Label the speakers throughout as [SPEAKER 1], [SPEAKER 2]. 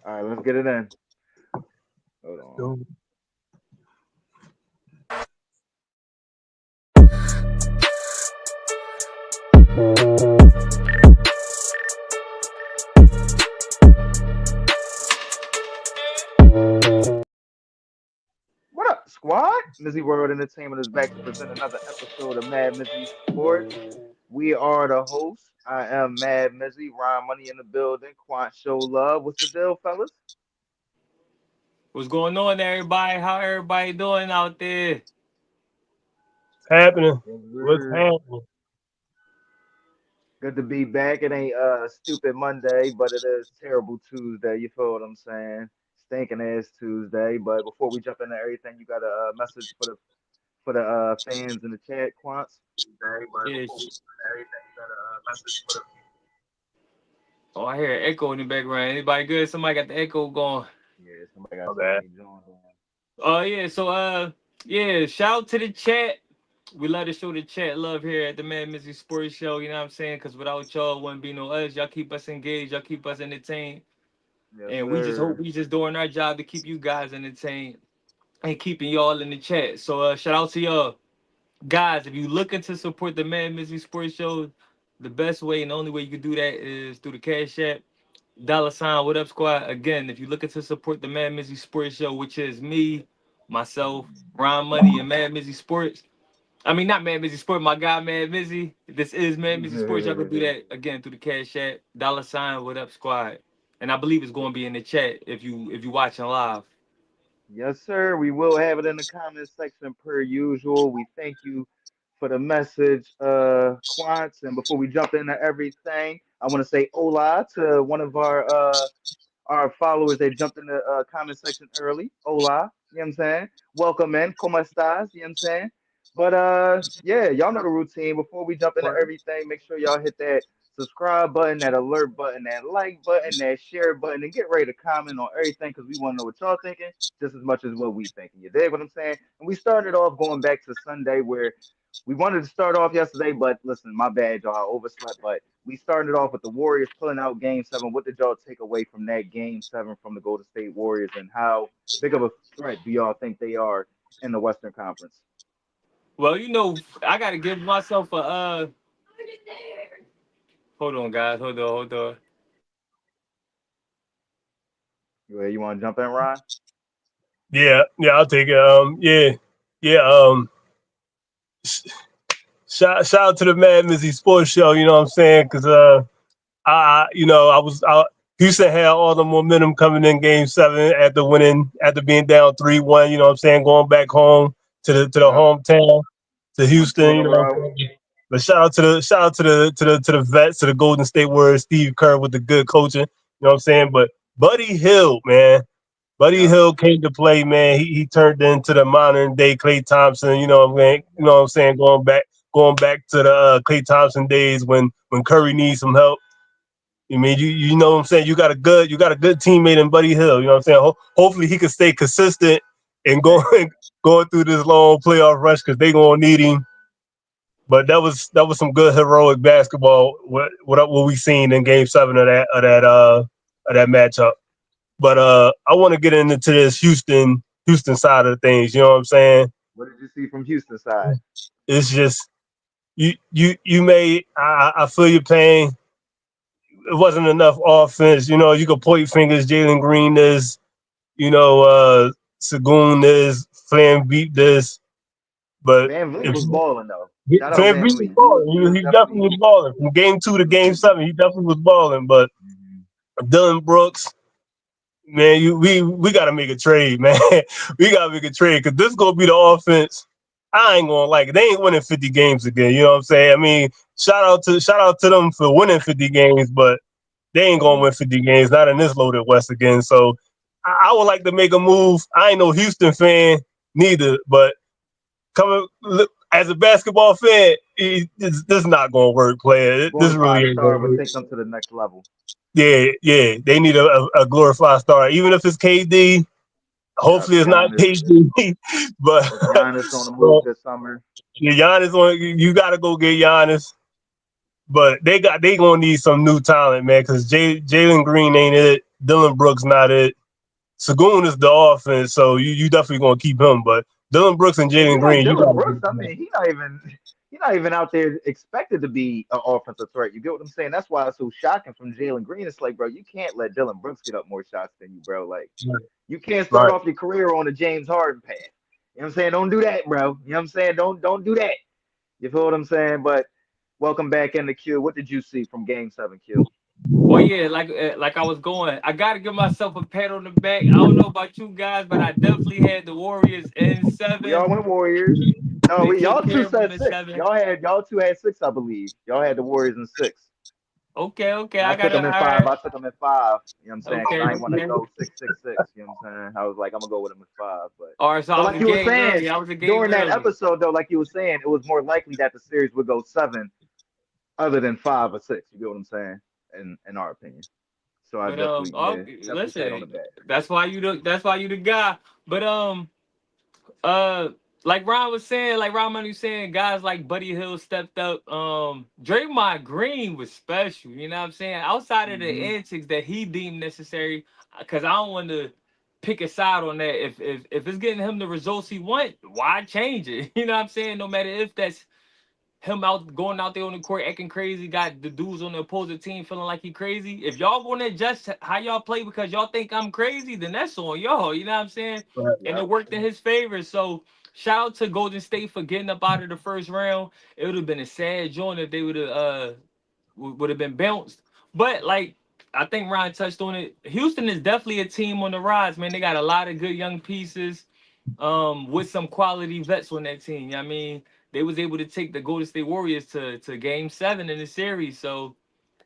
[SPEAKER 1] All right, let's get it in. Hold on.
[SPEAKER 2] Yo,
[SPEAKER 1] What up, squad? MizzyWorld Entertainment is back to present another episode of MadMizzy Sports. We are the hosts. I am Mad Mizzy, Ron Money in the building, Quant Show Love. What's the deal, fellas?
[SPEAKER 3] What's going on, everybody? How everybody doing out there?
[SPEAKER 2] happening?
[SPEAKER 1] Yes,
[SPEAKER 2] What's
[SPEAKER 1] sir.
[SPEAKER 2] happening?
[SPEAKER 1] Good to be back. It ain't stupid Monday, but it is terrible Tuesday. You feel what I'm saying? Stinking ass Tuesday. But before we jump into everything, you got a message for the fans in the chat, Quants? Today, but
[SPEAKER 3] Yeah.
[SPEAKER 1] before we jump into everything, you got a message for the
[SPEAKER 3] Oh, I hear an echo in the background. Anybody good? Somebody got the echo going.
[SPEAKER 1] yeah, somebody got
[SPEAKER 2] My
[SPEAKER 1] so
[SPEAKER 2] bad.
[SPEAKER 1] many Jones on.
[SPEAKER 3] Oh yeah. Yeah. Shout out to the chat. We love to show the chat love here at the MadMizzy Sports Show. You know what I'm saying? Because without y'all, wouldn't be no us. Y'all keep us engaged. Y'all keep us entertained,
[SPEAKER 1] Yes,
[SPEAKER 3] and we just hope
[SPEAKER 1] sir.
[SPEAKER 3] we just doing our job to keep you guys entertained and keeping y'all in the chat. So shout out to y'all. Guys, if you looking to support the MadMizzy Sports Show, the best way and the only way you can do that is through the Cash App. $, what up, squad? Again, if you're looking to support the MadMizzy Sports Show, which is me, myself, Ron Money, and MadMizzy Sports. I mean, not MadMizzy Sports, my guy Mad Mizzy. This is MadMizzy Sports. Y'all can do that again through the Cash App. $, what up, squad? And I believe it's going to be in the chat if you watching live.
[SPEAKER 1] Yes, sir. We will have it in the comments section per usual. We thank you for the message, Quants. And before we jump into everything, I want to say hola to one of our followers that jumped in the comment section early. Hola, you know what I'm saying? Welcome in. ¿Cómo estás? You know what I'm saying? But yeah, y'all know the routine. Before we jump into everything, make sure y'all hit that subscribe button, that alert button, that like button, that share button, and get ready to comment on everything because we want to know what y'all thinking just as much as what we thinking. You dig what I'm saying? And we started off going back to Sunday where we wanted to start off yesterday, but listen, my bad, y'all. I overslept, but we started off with the Warriors pulling out Game Seven. What did y'all take away from that Game Seven from the Golden State Warriors, and how big of a threat do y'all think they are in the Western Conference?
[SPEAKER 3] Well, I got to give myself a hold on, guys. Hold on.
[SPEAKER 1] You want to jump in, Ron?
[SPEAKER 2] Yeah, I'll take it. Yeah. Shout out to the Mad Mizzy Sports Show. You know what I'm saying? Because Houston had all the momentum coming in Game Seven after being down 3-1. You know what I'm saying? Going back home to the
[SPEAKER 1] Yep.
[SPEAKER 2] hometown to
[SPEAKER 1] Won two
[SPEAKER 2] Houston.
[SPEAKER 1] in a
[SPEAKER 2] You know what
[SPEAKER 1] row.
[SPEAKER 2] I'm saying? But shout out to the vets, to the Golden State Warriors, Steve Kerr with the good coaching. You know what I'm saying? But Buddy Hield, man. Buddy
[SPEAKER 1] Yep.
[SPEAKER 2] Hill came to play, man. He turned into the modern day Klay Thompson. You know what I'm saying? You know what I'm saying? Going back to the Klay Thompson days when Curry needs some help. I mean, you know what I'm saying? You got a good teammate in Buddy Hill. You know what I'm saying? Hopefully he can stay consistent and
[SPEAKER 1] Hey,
[SPEAKER 2] going through this long playoff rush because they gonna need him. But that was some good heroic basketball. What we seen in Game Seven of that matchup. But I want to get into this Houston side of things. You know what I'm saying?
[SPEAKER 1] what did you see from Houston side?
[SPEAKER 2] It's just you may I feel your pain. It wasn't enough offense. You know, you could point fingers. Jalen Green is, you know, Sagoon is, Flam beat this, but
[SPEAKER 1] Van Vliet
[SPEAKER 2] if
[SPEAKER 1] was balling though. Shout out
[SPEAKER 2] Flam
[SPEAKER 1] Van
[SPEAKER 2] beat was
[SPEAKER 1] Vliet.
[SPEAKER 2] balling,
[SPEAKER 1] He was
[SPEAKER 2] he definitely
[SPEAKER 1] definitely.
[SPEAKER 2] was balling from game two to game seven. He definitely was balling, but
[SPEAKER 1] Mhm.
[SPEAKER 2] Dylan Brooks, man, we got to make a trade, man. We got to make a trade because this gonna be the offense. I ain't gonna like it. They ain't winning 50 games again. You know what I'm saying? I mean, shout out to them for winning 50 games, but they ain't gonna
[SPEAKER 1] Mhm.
[SPEAKER 2] win 50 games, not in this loaded West again. So I would like to make a move. I ain't no Houston fan neither, but coming as a basketball fan, this is not gonna work, player. This
[SPEAKER 1] Bona
[SPEAKER 2] really
[SPEAKER 1] fide
[SPEAKER 2] ain't gonna
[SPEAKER 1] star would
[SPEAKER 2] work.
[SPEAKER 1] take them to the next level.
[SPEAKER 2] Yeah. They need a glorified star, even if it's KD.
[SPEAKER 1] Yep.
[SPEAKER 2] Hopefully, it's not
[SPEAKER 1] Giannis.
[SPEAKER 2] KD, but
[SPEAKER 1] If Giannis on the move
[SPEAKER 2] well,
[SPEAKER 1] this summer.
[SPEAKER 2] Giannis on. You got to go get Giannis. But they gonna need some new talent, man, because Jalen Green ain't it. Dylan Brooks not it. Sagoon is the offense, so you definitely gonna keep him. But Dylan Brooks and
[SPEAKER 1] Yeah,
[SPEAKER 2] Jalen Green, you
[SPEAKER 1] Dylan
[SPEAKER 2] gotta
[SPEAKER 1] Brooks.
[SPEAKER 2] get
[SPEAKER 1] I mean, he not even out there expected to be an offensive threat. You get what I'm saying? That's why it's so shocking from Jalen Green. It's like, bro, you can't let Dylan Brooks get up more shots than you, bro. Like, you can't start
[SPEAKER 2] right.
[SPEAKER 1] off your career on a James Harden path. You know what I'm saying? Don't do that, bro. You know what I'm saying? Don't do that. You feel what I'm saying? But welcome back in the Q. What did you see from Game 7, Q?
[SPEAKER 3] Well, yeah, like I was going. I gotta give myself a pat on the back. I don't know about you guys, but I definitely had the Warriors in
[SPEAKER 1] We all
[SPEAKER 3] 7.
[SPEAKER 1] went Warriors. No,
[SPEAKER 3] They
[SPEAKER 1] we
[SPEAKER 3] took
[SPEAKER 1] y'all two
[SPEAKER 3] care of them
[SPEAKER 1] said
[SPEAKER 3] in
[SPEAKER 1] six.
[SPEAKER 3] 7.
[SPEAKER 1] Y'all two had six, I believe. Y'all had the Warriors in six.
[SPEAKER 3] Okay, okay,
[SPEAKER 1] And I
[SPEAKER 3] I
[SPEAKER 1] took
[SPEAKER 3] gotta.
[SPEAKER 1] them in
[SPEAKER 3] All
[SPEAKER 1] five.
[SPEAKER 3] right.
[SPEAKER 1] I took them in five. You know what I'm saying? Because
[SPEAKER 3] Okay,
[SPEAKER 1] I ain't want to
[SPEAKER 3] okay.
[SPEAKER 1] go 6-6-6. You know what I'm saying? I was like, I'm gonna go with them in five. But
[SPEAKER 3] All right, so I
[SPEAKER 1] but
[SPEAKER 3] was
[SPEAKER 1] like
[SPEAKER 3] a
[SPEAKER 1] you were
[SPEAKER 3] game
[SPEAKER 1] saying
[SPEAKER 3] early. I was a game
[SPEAKER 1] during that
[SPEAKER 3] early.
[SPEAKER 1] episode though, like you were saying, it was more likely that the series would go seven, other than 5 or 6. You get what I'm saying? In our opinion. So I
[SPEAKER 3] But
[SPEAKER 1] definitely, yeah, definitely pat on the
[SPEAKER 3] listen,
[SPEAKER 1] back.
[SPEAKER 3] that's why you the guy. But uh like Ron was saying, like Ron Money was saying, guys like Buddy Hill stepped up. Draymond Green was special, you know what I'm saying? Outside of the
[SPEAKER 1] Hmm.
[SPEAKER 3] antics that he deemed necessary, because I don't want to pick a side on that. If it's getting him the results he want, why change it? You know what I'm saying? No matter if that's him out going out there on the court acting crazy, got the dudes on the opposing team feeling like he crazy. If y'all gonna adjust how y'all play because y'all think I'm crazy, then that's on y'all. You know what I'm saying?
[SPEAKER 2] Right.
[SPEAKER 3] And
[SPEAKER 1] Yep.
[SPEAKER 3] it worked in his favor. So shout out to Golden State for getting up out of the first round. It would have been a sad joint if they would have been bounced. But like I think Ryan touched on it. Houston is definitely a team on the rise, man. They got a lot of good young pieces, with some quality vets on that team. You know what I mean, they was able to take the Golden State Warriors to Game 7 in the series. So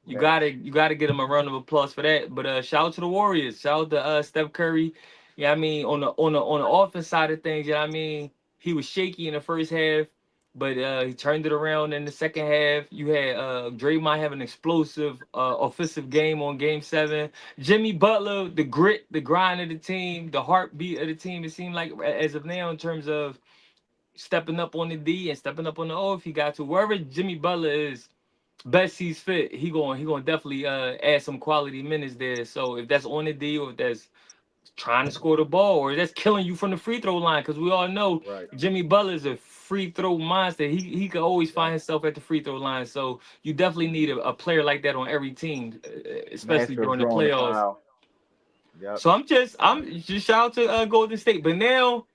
[SPEAKER 3] you
[SPEAKER 1] Facts.
[SPEAKER 3] gotta you gotta get them a round of applause for that. But shout out to the Warriors. Shout out to Steph Curry. Yeah, I mean on the offense side of things, yeah, I mean he was shaky in the first half, but he turned it around in the second half. You had Draymond have an explosive offensive game on Game 7. Jimmy Butler, the grit, the grind of the team, the heartbeat of the team. It seemed like as of now in terms of stepping up on the D and stepping up on the O if he got to. Wherever Jimmy Butler is best sees fit, he gonna definitely add some quality minutes there. So if that's on the D or if that's trying to score the ball or that's killing you from the free throw line, because we all know
[SPEAKER 1] Right.
[SPEAKER 3] Jimmy Butler is a free throw monster. He could always
[SPEAKER 1] Yep.
[SPEAKER 3] find himself at the free throw line. So you definitely need a player like that on every team, especially
[SPEAKER 1] Master of
[SPEAKER 3] during the
[SPEAKER 1] drawing the
[SPEAKER 3] playoffs.
[SPEAKER 1] foul. Yep.
[SPEAKER 3] So I'm just shout out to Golden State, but now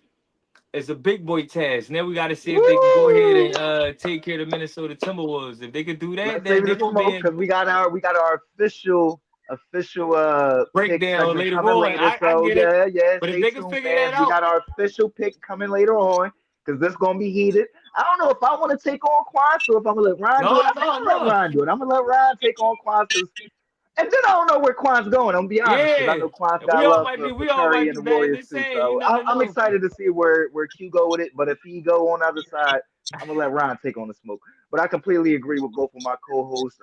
[SPEAKER 3] it's a big boy task. Now we got to see if they can go ahead and
[SPEAKER 1] Woo!
[SPEAKER 3] take care of the Minnesota Timberwolves. If they could do that,
[SPEAKER 1] Let's
[SPEAKER 3] then
[SPEAKER 1] save
[SPEAKER 3] they're
[SPEAKER 1] the
[SPEAKER 3] gonna be
[SPEAKER 1] smoke
[SPEAKER 3] in
[SPEAKER 1] because we got our official pick
[SPEAKER 3] breakdown
[SPEAKER 1] segment
[SPEAKER 3] later
[SPEAKER 1] coming
[SPEAKER 3] on.
[SPEAKER 1] later.
[SPEAKER 3] I
[SPEAKER 1] So
[SPEAKER 3] get it,
[SPEAKER 1] yeah,
[SPEAKER 3] but if
[SPEAKER 1] stay
[SPEAKER 3] they can
[SPEAKER 1] tuned,
[SPEAKER 3] figure that
[SPEAKER 1] fans. We
[SPEAKER 3] out,
[SPEAKER 1] got our official pick coming later on because this gonna be heated. I don't know if I want to take on Quads or if I'm gonna let Ryan do it.
[SPEAKER 3] no,
[SPEAKER 1] I think
[SPEAKER 3] no,
[SPEAKER 1] I'm gonna let
[SPEAKER 3] no,
[SPEAKER 1] Ryan do it. I'm gonna let Ryan take on Quads because, and then I don't know where Quan's going. I'm gonna be honest because I
[SPEAKER 3] yeah,
[SPEAKER 1] know Quan's
[SPEAKER 3] we
[SPEAKER 1] got
[SPEAKER 3] all
[SPEAKER 1] love
[SPEAKER 3] might be,
[SPEAKER 1] for
[SPEAKER 3] we all
[SPEAKER 1] Curry
[SPEAKER 3] might
[SPEAKER 1] and
[SPEAKER 3] be
[SPEAKER 1] the
[SPEAKER 3] batting
[SPEAKER 1] Warriors
[SPEAKER 3] the
[SPEAKER 1] too.
[SPEAKER 3] same. You
[SPEAKER 1] So
[SPEAKER 3] never
[SPEAKER 1] I'm
[SPEAKER 3] know.
[SPEAKER 1] excited to see where Q go with it. But if he go on the other side, I'm gonna let Ryan take on the smoke. But I completely agree with both of my co-hosts.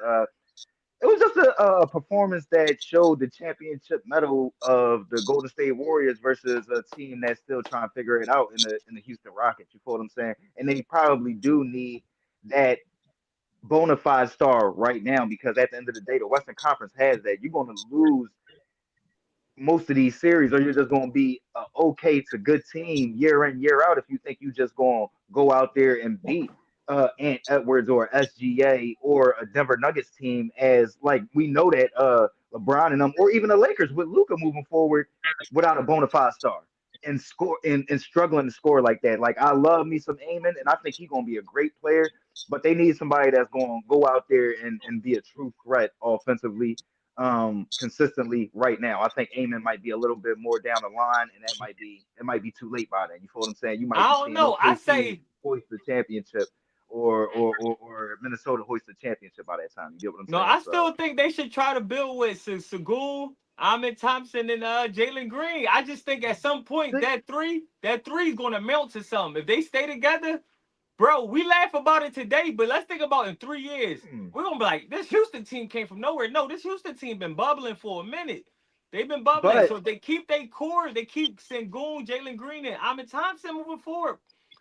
[SPEAKER 1] It was just a performance that showed the championship medal of the Golden State Warriors versus a team that's still trying to figure it out in the Houston Rockets. You feel what I'm saying? And they probably do need that bona fide star right now because at the end of the day, the Western Conference has that. You're going to lose most of these series, or you're just going to be a okay to good team year in year out if you think you just going to go out there and beat Ant Edwards or SGA or a Denver Nuggets team as like we know that LeBron and them or even the Lakers with Luca moving forward without a bona fide star and score and struggling to score like that. Like I love me some Amon and I think he's gonna be a great player, but they need somebody that's gonna go out there and be a true threat offensively consistently right now. I think Amon might be a little bit more down the line, and it might be too late by then. You feel what I'm saying? You might
[SPEAKER 3] I
[SPEAKER 1] be
[SPEAKER 3] don't
[SPEAKER 1] seeing
[SPEAKER 3] know. I
[SPEAKER 1] OKC
[SPEAKER 3] say
[SPEAKER 1] hoist the championship, or Minnesota hoist the championship by that time. You get what I'm
[SPEAKER 3] no.
[SPEAKER 1] saying?
[SPEAKER 3] I
[SPEAKER 1] So
[SPEAKER 3] still think they should try to build with Segul, Ahmed Thompson, and Jalen Green. I just think at some point
[SPEAKER 1] see,
[SPEAKER 3] that three is gonna melt to something. If they stay together, bro, we laugh about it today, but let's think about in 3 years.
[SPEAKER 1] hmm,
[SPEAKER 3] We're gonna be like, this Houston team came from nowhere. No, this Houston team been bubbling for a minute. They've been bubbling.
[SPEAKER 1] but
[SPEAKER 3] So if they keep their core, they keep Sengun, Jalen Green, and Ahmed Thompson moving forward.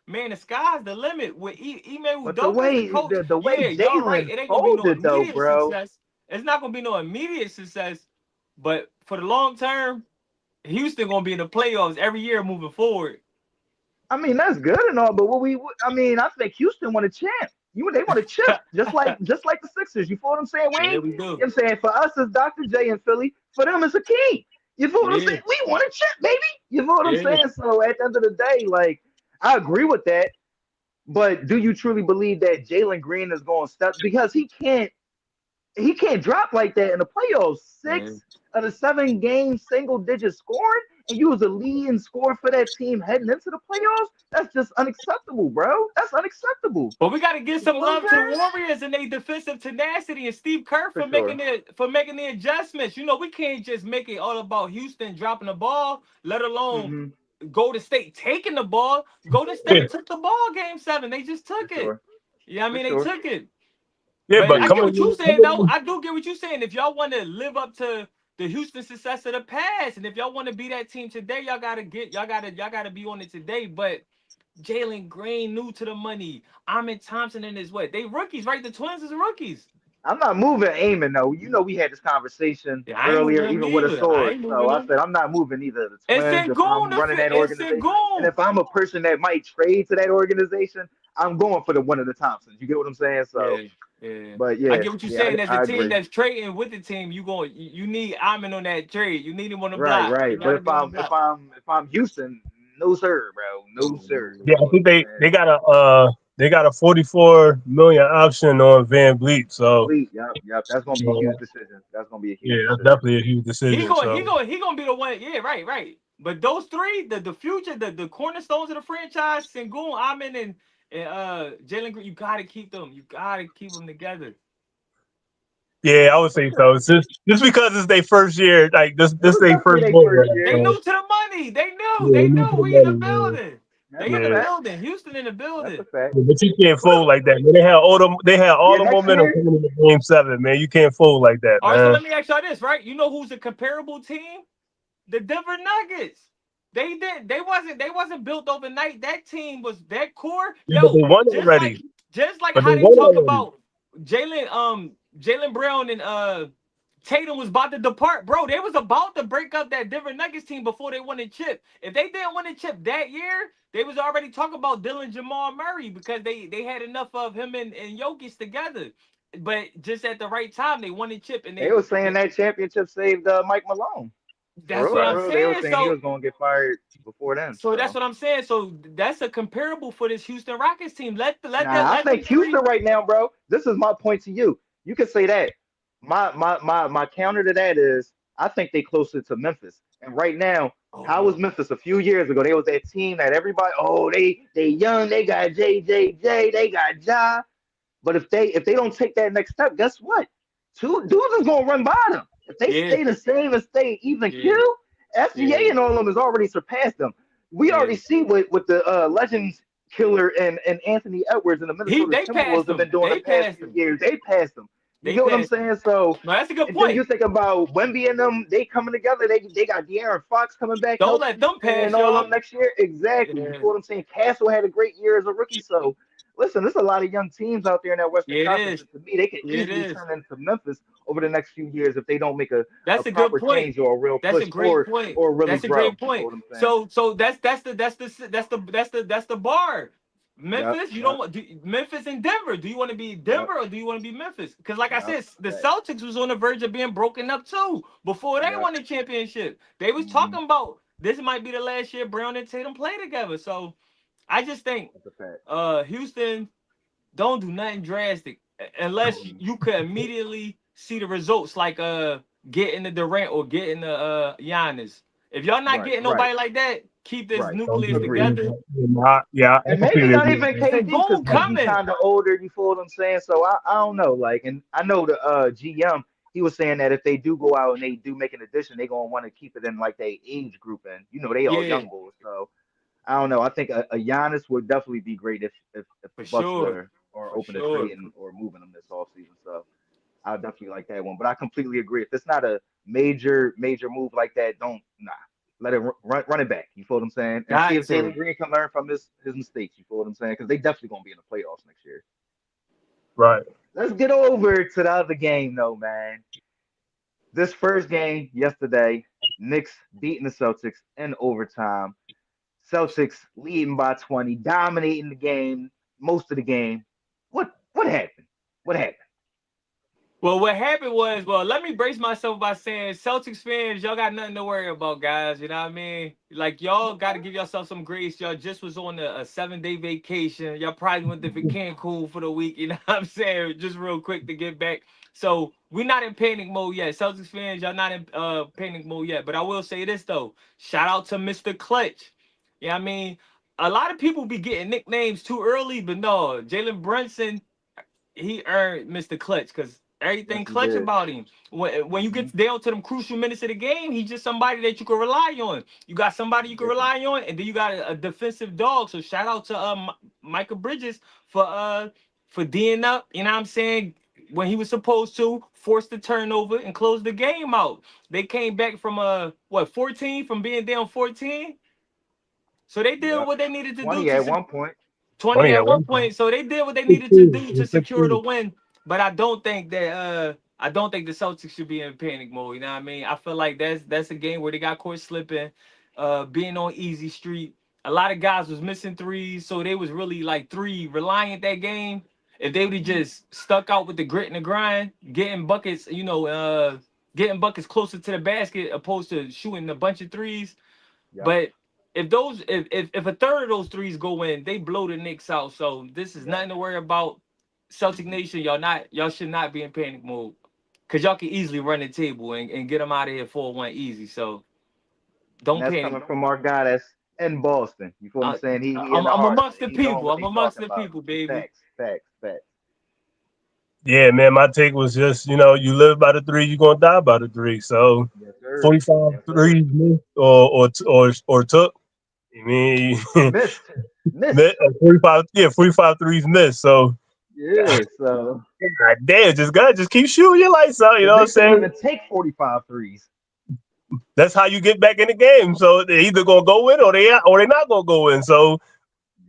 [SPEAKER 3] Man, the sky's the limit. With Ime
[SPEAKER 1] but the
[SPEAKER 3] Udoka's the
[SPEAKER 1] way
[SPEAKER 3] coach,
[SPEAKER 1] the way
[SPEAKER 3] yeah, y'all right.
[SPEAKER 1] Jalen
[SPEAKER 3] It ain't gonna be no
[SPEAKER 1] folded though,
[SPEAKER 3] immediate
[SPEAKER 1] bro.
[SPEAKER 3] success. It's not gonna be no immediate success. But for the long term, Houston gonna be in the playoffs every year moving forward.
[SPEAKER 1] I mean, that's good and all, but I mean, I think Houston want a champ. They want a chip, just like the Sixers. You feel what I'm saying? We
[SPEAKER 3] Yeah,
[SPEAKER 1] ain't,
[SPEAKER 3] we
[SPEAKER 1] you know
[SPEAKER 3] do.
[SPEAKER 1] what I'm saying? For us as Dr. J in Philly, for them it's a king. You feel what I'm
[SPEAKER 3] Yeah,
[SPEAKER 1] saying? We want a chip, baby. You feel what I'm
[SPEAKER 3] yeah.
[SPEAKER 1] saying? So at the end of the day, like I agree with that, but do you truly believe that Jalen Green is going to step because he can't drop like that in the playoffs.
[SPEAKER 3] Yeah.
[SPEAKER 1] 6 of the 7 games, single digit scoring, and you was a leading scorer for that team heading into the playoffs. That's just unacceptable, bro. That's unacceptable.
[SPEAKER 3] But we got to give
[SPEAKER 1] You know
[SPEAKER 3] some
[SPEAKER 1] what I'm
[SPEAKER 3] love to the
[SPEAKER 1] saying?
[SPEAKER 3] Warriors and their defensive tenacity and Steve Kerr
[SPEAKER 1] For
[SPEAKER 3] for making
[SPEAKER 1] sure.
[SPEAKER 3] it for making the adjustments. You know, we can't just make it all about Houston dropping the ball, let alone
[SPEAKER 1] Hmm.
[SPEAKER 3] Golden State taking the ball. Golden State took the ball game 7. They just
[SPEAKER 1] For
[SPEAKER 3] took it.
[SPEAKER 1] sure.
[SPEAKER 3] Yeah, I
[SPEAKER 1] For
[SPEAKER 3] mean they
[SPEAKER 1] sure.
[SPEAKER 3] took it.
[SPEAKER 2] Yeah,
[SPEAKER 3] But
[SPEAKER 2] but
[SPEAKER 3] I
[SPEAKER 1] Agreed.
[SPEAKER 3] get what you saying though.
[SPEAKER 2] coming
[SPEAKER 3] I do get what you saying. If y'all want to live up to the Houston success of the past, and if y'all want to be that team today, y'all gotta be on it today. But Jalen Green new to the money. Ahmed Thompson and his what? They rookies, right? The twins is rookies.
[SPEAKER 1] I'm not moving Eamon though. We had this conversation
[SPEAKER 3] Yeah, I ain't
[SPEAKER 1] earlier,
[SPEAKER 3] moving him
[SPEAKER 1] even with a
[SPEAKER 3] either. I
[SPEAKER 1] sword.
[SPEAKER 3] ain't
[SPEAKER 1] So
[SPEAKER 3] moving
[SPEAKER 1] I
[SPEAKER 3] him.
[SPEAKER 1] said I'm not moving either of the
[SPEAKER 3] And
[SPEAKER 1] twins if
[SPEAKER 3] Sengun,
[SPEAKER 1] I'm running that
[SPEAKER 3] and
[SPEAKER 1] organization. And
[SPEAKER 3] Sengun.
[SPEAKER 1] if I'm a person that might trade to that organization, I'm going for the one of the Thompsons. You get what I'm saying? So,
[SPEAKER 3] Yeah, yeah.
[SPEAKER 1] but
[SPEAKER 3] I
[SPEAKER 1] yeah,
[SPEAKER 3] get what you're
[SPEAKER 1] yeah,
[SPEAKER 3] saying. As
[SPEAKER 1] I
[SPEAKER 3] the team
[SPEAKER 1] agree.
[SPEAKER 3] that's trading with the team, you need Amon on that trade. You need him on the
[SPEAKER 1] Right,
[SPEAKER 3] block. He
[SPEAKER 1] right. But
[SPEAKER 3] gotta
[SPEAKER 1] if
[SPEAKER 3] be on the
[SPEAKER 1] I'm if
[SPEAKER 3] block.
[SPEAKER 1] I'm if I'm Houston, no sir, bro, no sir.
[SPEAKER 2] Yeah,
[SPEAKER 1] You
[SPEAKER 2] I
[SPEAKER 1] know what
[SPEAKER 2] think
[SPEAKER 1] I'm
[SPEAKER 2] they
[SPEAKER 1] saying?
[SPEAKER 2] got a 44 million option on Van Vliet.
[SPEAKER 1] Van
[SPEAKER 2] So,
[SPEAKER 1] Vliet, yep, yep. That's gonna be a huge decision. That's gonna be a
[SPEAKER 2] yeah,
[SPEAKER 1] huge
[SPEAKER 2] that's
[SPEAKER 1] decision.
[SPEAKER 2] definitely a huge decision. So
[SPEAKER 3] He gonna be the one. Yeah, right, right. But those three, the future, the cornerstones of the franchise, Sengun, Amon, and Jalen Green, you gotta keep them. You gotta keep them together.
[SPEAKER 2] yeah, I would
[SPEAKER 1] For
[SPEAKER 2] say so.
[SPEAKER 1] sure.
[SPEAKER 2] It's just because it's their first year, like
[SPEAKER 1] It
[SPEAKER 2] this
[SPEAKER 1] was
[SPEAKER 2] their
[SPEAKER 1] definitely
[SPEAKER 2] first
[SPEAKER 1] their
[SPEAKER 2] bowl.
[SPEAKER 1] first
[SPEAKER 3] They
[SPEAKER 1] year.
[SPEAKER 3] new to the money. They knew.
[SPEAKER 2] Yeah,
[SPEAKER 3] They
[SPEAKER 2] they need
[SPEAKER 3] knew.
[SPEAKER 2] the
[SPEAKER 3] We in the
[SPEAKER 2] money, man.
[SPEAKER 3] building.
[SPEAKER 1] That's
[SPEAKER 3] They
[SPEAKER 1] a
[SPEAKER 3] in the
[SPEAKER 2] Yeah.
[SPEAKER 1] fact.
[SPEAKER 3] building. Houston in the
[SPEAKER 1] That's a
[SPEAKER 3] building.
[SPEAKER 1] fact.
[SPEAKER 2] But you can't
[SPEAKER 1] What
[SPEAKER 2] fold like that, man. They had all
[SPEAKER 1] yeah,
[SPEAKER 2] the
[SPEAKER 1] next
[SPEAKER 2] momentum
[SPEAKER 1] year?
[SPEAKER 2] coming into game 7, man. You can't fold like that,
[SPEAKER 3] All right, so
[SPEAKER 2] man.
[SPEAKER 3] let me ask y'all this, right? You know who's a comparable team? The Denver Nuggets. They wasn't built overnight. That team was that core.
[SPEAKER 2] Yeah, but they
[SPEAKER 3] Yo,
[SPEAKER 2] won
[SPEAKER 3] just like
[SPEAKER 2] already.
[SPEAKER 3] just like
[SPEAKER 2] But they
[SPEAKER 3] how they
[SPEAKER 2] won
[SPEAKER 3] talk
[SPEAKER 2] already.
[SPEAKER 3] about Jalen Brown and Tatum was about to depart, bro. They was about to break up that Denver Nuggets team before they won the chip. If they didn't win the chip that year, they was already talking about Dylan Jamal Murray because they had enough of him and Jokic together. But just at the right time, they won the chip and
[SPEAKER 1] They were saying
[SPEAKER 3] they
[SPEAKER 1] that championship saved Mike Malone. For
[SPEAKER 3] that's
[SPEAKER 1] real,
[SPEAKER 3] what
[SPEAKER 2] Right.
[SPEAKER 3] I'm
[SPEAKER 1] for real. They were
[SPEAKER 3] saying.
[SPEAKER 1] saying he
[SPEAKER 3] So
[SPEAKER 1] was gonna get fired before then.
[SPEAKER 3] so that's
[SPEAKER 1] So
[SPEAKER 3] what I'm saying. So that's a comparable for this Houston Rockets team.
[SPEAKER 1] nah, I
[SPEAKER 3] Let them
[SPEAKER 1] think Houston
[SPEAKER 3] three.
[SPEAKER 1] right now, bro. This is my point to you. You can say that. My counter to that is I think they closer to Memphis. And right now,
[SPEAKER 3] Oh
[SPEAKER 1] how was
[SPEAKER 3] yeah,
[SPEAKER 1] Memphis a few years ago? They was that team that everybody, oh, they young, they got JJJ, they got Ja. But if they don't take that next step, guess what? Two dudes is gonna run by them. If they
[SPEAKER 3] yeah,
[SPEAKER 1] stay the same and stay even
[SPEAKER 3] yeah,
[SPEAKER 1] Q, SGA
[SPEAKER 3] yeah,
[SPEAKER 1] and all of them has already surpassed them. We
[SPEAKER 3] yeah.
[SPEAKER 1] already see what the Legends killer and Anthony Edwards and the Minnesota
[SPEAKER 3] They passed
[SPEAKER 1] Timberwolves have been
[SPEAKER 3] them.
[SPEAKER 1] doing the
[SPEAKER 3] They
[SPEAKER 1] past
[SPEAKER 3] passed
[SPEAKER 1] few
[SPEAKER 3] them.
[SPEAKER 1] years. They passed them. You
[SPEAKER 3] They
[SPEAKER 1] get what I'm
[SPEAKER 3] passed them.
[SPEAKER 1] saying? So,
[SPEAKER 3] No, that's a good
[SPEAKER 1] and then you
[SPEAKER 3] point.
[SPEAKER 1] think about Wemby and them, they coming together. They got De'Aaron Fox coming back
[SPEAKER 3] Don't let
[SPEAKER 1] healthy
[SPEAKER 3] them
[SPEAKER 1] and
[SPEAKER 3] pass
[SPEAKER 1] all of
[SPEAKER 3] y'all.
[SPEAKER 1] them next year. Exactly. You
[SPEAKER 3] Yeah,
[SPEAKER 1] feel what I'm saying? Castle had a great year as a rookie. So, listen, there's a lot of young teams out there in that Western
[SPEAKER 3] yeah, it
[SPEAKER 1] Conference.
[SPEAKER 3] is.
[SPEAKER 1] And to me, they could
[SPEAKER 3] Yeah, it
[SPEAKER 1] easily
[SPEAKER 3] is.
[SPEAKER 1] turn into Memphis over the next few years if they don't make a
[SPEAKER 3] That's a good
[SPEAKER 1] proper
[SPEAKER 3] point.
[SPEAKER 1] change or a real
[SPEAKER 3] That's a
[SPEAKER 1] push
[SPEAKER 3] great
[SPEAKER 1] or
[SPEAKER 3] point.
[SPEAKER 1] or really
[SPEAKER 3] That's a
[SPEAKER 1] grow.
[SPEAKER 3] great
[SPEAKER 1] You feel
[SPEAKER 3] point.
[SPEAKER 1] what I'm saying?
[SPEAKER 3] So that's the bar.
[SPEAKER 1] Yep.
[SPEAKER 3] Memphis, you don't
[SPEAKER 1] Yep.
[SPEAKER 3] want Memphis and Denver. Do you want to be
[SPEAKER 1] Yep.
[SPEAKER 3] Denver or do you want to be Memphis? Because like I
[SPEAKER 1] Yep.
[SPEAKER 3] said, the
[SPEAKER 1] Facts.
[SPEAKER 3] Celtics was on the verge of being broken up too before they
[SPEAKER 1] Yep.
[SPEAKER 3] won the championship. They was
[SPEAKER 1] Hmm.
[SPEAKER 3] talking about this might be the last year Brown and Tatum play together. So I just think
[SPEAKER 1] That's a fact.
[SPEAKER 3] Houston don't do nothing drastic unless
[SPEAKER 1] Hmm.
[SPEAKER 3] you could immediately see the results, like getting the Durant or getting the Giannis. If y'all not
[SPEAKER 1] Right.
[SPEAKER 3] getting
[SPEAKER 1] Right.
[SPEAKER 3] nobody like that, keep this
[SPEAKER 1] Right.
[SPEAKER 2] Don't
[SPEAKER 3] nucleus
[SPEAKER 2] do
[SPEAKER 1] Agreed.
[SPEAKER 3] together.
[SPEAKER 2] it. Yeah, I
[SPEAKER 1] And maybe
[SPEAKER 2] completely
[SPEAKER 1] not
[SPEAKER 2] agree
[SPEAKER 1] even
[SPEAKER 2] with
[SPEAKER 1] KD because
[SPEAKER 3] Sengun
[SPEAKER 1] KD
[SPEAKER 3] coming.
[SPEAKER 1] kind of older. You feel what I'm saying? So I don't know. Like, and I know the GM. He was saying that if they do go out and they do make an addition, they gonna want to keep it in like they age group, and they all
[SPEAKER 3] Yeah,
[SPEAKER 1] young boys. So I don't know. I think a Giannis would definitely be great if
[SPEAKER 3] for
[SPEAKER 1] the Bucks
[SPEAKER 3] sure,
[SPEAKER 1] are
[SPEAKER 3] for
[SPEAKER 1] open to
[SPEAKER 3] sure.
[SPEAKER 1] trading or moving them this offseason. So I definitely like that one. But I completely agree. If it's not a major move like that, don't let it run it back. You feel what I'm saying? And see
[SPEAKER 3] Got
[SPEAKER 1] if Jalen
[SPEAKER 3] to.
[SPEAKER 1] Green can learn from his mistakes. You feel what I'm saying? Because they definitely gonna be in the playoffs next year.
[SPEAKER 2] right.
[SPEAKER 1] Let's get over to the other game though, man. This first game yesterday, Knicks beating the Celtics in overtime. Celtics leading by 20, dominating the game most of the game. What happened? What happened?
[SPEAKER 3] Well, what happened was, well, let me brace myself by saying, Celtics fans, y'all got nothing to worry about, guys. You know what I mean? Like, y'all got to give yourself some grace. Y'all just was on a 7-day vacation. Y'all probably went to Cancun for the week. You know what I'm saying? Just real quick to get back. So we're not in panic mode yet. Celtics fans, y'all not in panic mode yet. But I will say this though. Shout out to Mr. Clutch. Yeah, I mean, a lot of people be getting nicknames too early, but no, Jalen Brunson, he earned Mr. Clutch because
[SPEAKER 1] Yes,
[SPEAKER 3] everything
[SPEAKER 1] he
[SPEAKER 3] clutch
[SPEAKER 1] did.
[SPEAKER 3] about him. When you
[SPEAKER 1] Hmm.
[SPEAKER 3] get down to them crucial minutes of the game, he's just somebody that you can rely on. You got somebody
[SPEAKER 1] He's
[SPEAKER 3] you can
[SPEAKER 1] different.
[SPEAKER 3] rely on, and then you got a defensive dog. So shout out to Michael Bridges for D'ing up. You know what I'm saying? When he was supposed to force the turnover and close the game out. They came back from 14 from being down 14. So they did
[SPEAKER 1] Yep.
[SPEAKER 3] what they needed to do
[SPEAKER 1] 20
[SPEAKER 3] to
[SPEAKER 1] at one point.
[SPEAKER 3] 20
[SPEAKER 2] 20
[SPEAKER 3] at
[SPEAKER 2] at
[SPEAKER 3] one
[SPEAKER 2] one
[SPEAKER 3] point. So they did what they needed to
[SPEAKER 2] 16.
[SPEAKER 3] do
[SPEAKER 2] It
[SPEAKER 3] to
[SPEAKER 2] was
[SPEAKER 3] secure the
[SPEAKER 2] 16.
[SPEAKER 3] win. But I don't think the Celtics should be in panic mode. You know what I mean? I feel like that's a game where they got caught slipping, being on easy street. A lot of guys was missing threes, so they was really like three reliant that game. If they would have
[SPEAKER 1] Hmm.
[SPEAKER 3] just stuck out with the grit and the grind, getting buckets closer to the basket opposed to shooting a bunch of threes,
[SPEAKER 1] Yep.
[SPEAKER 3] but if a third of those threes go in, they blow the Knicks out. So this is
[SPEAKER 1] Yep.
[SPEAKER 3] nothing to worry about. Celtic Nation, y'all should not be in panic mode. Cause y'all can easily run the table and get them out of here 4-1 easy. So
[SPEAKER 1] And
[SPEAKER 3] don't
[SPEAKER 1] that's
[SPEAKER 3] panic.
[SPEAKER 1] coming from our guy that's in Boston. You feel what I'm
[SPEAKER 3] Uh,
[SPEAKER 1] saying? He in
[SPEAKER 3] I'm,
[SPEAKER 1] the
[SPEAKER 3] I'm
[SPEAKER 1] heart of
[SPEAKER 3] amongst
[SPEAKER 1] it.
[SPEAKER 3] the
[SPEAKER 1] He knowing
[SPEAKER 3] people.
[SPEAKER 1] what
[SPEAKER 3] I'm
[SPEAKER 1] they
[SPEAKER 3] amongst
[SPEAKER 1] talking
[SPEAKER 3] the
[SPEAKER 1] about.
[SPEAKER 3] people, baby.
[SPEAKER 1] Facts, facts, facts.
[SPEAKER 2] Yeah, man, my take was just, you live by the three, you're gonna die by the three. So
[SPEAKER 1] Yes, sir.
[SPEAKER 2] 45
[SPEAKER 1] Yes, sir.
[SPEAKER 2] threes missed or took. I mean,
[SPEAKER 1] Missed. Missed.
[SPEAKER 2] 45, yeah, 45 threes missed. So
[SPEAKER 1] Yeah, so
[SPEAKER 2] God damn, just keep shooting your lights out, you
[SPEAKER 1] the
[SPEAKER 2] know what I'm
[SPEAKER 1] Knicks didn't
[SPEAKER 2] saying?
[SPEAKER 1] even take 45 threes.
[SPEAKER 2] That's how you get back in the game. So they either gonna go in or they not gonna go in. So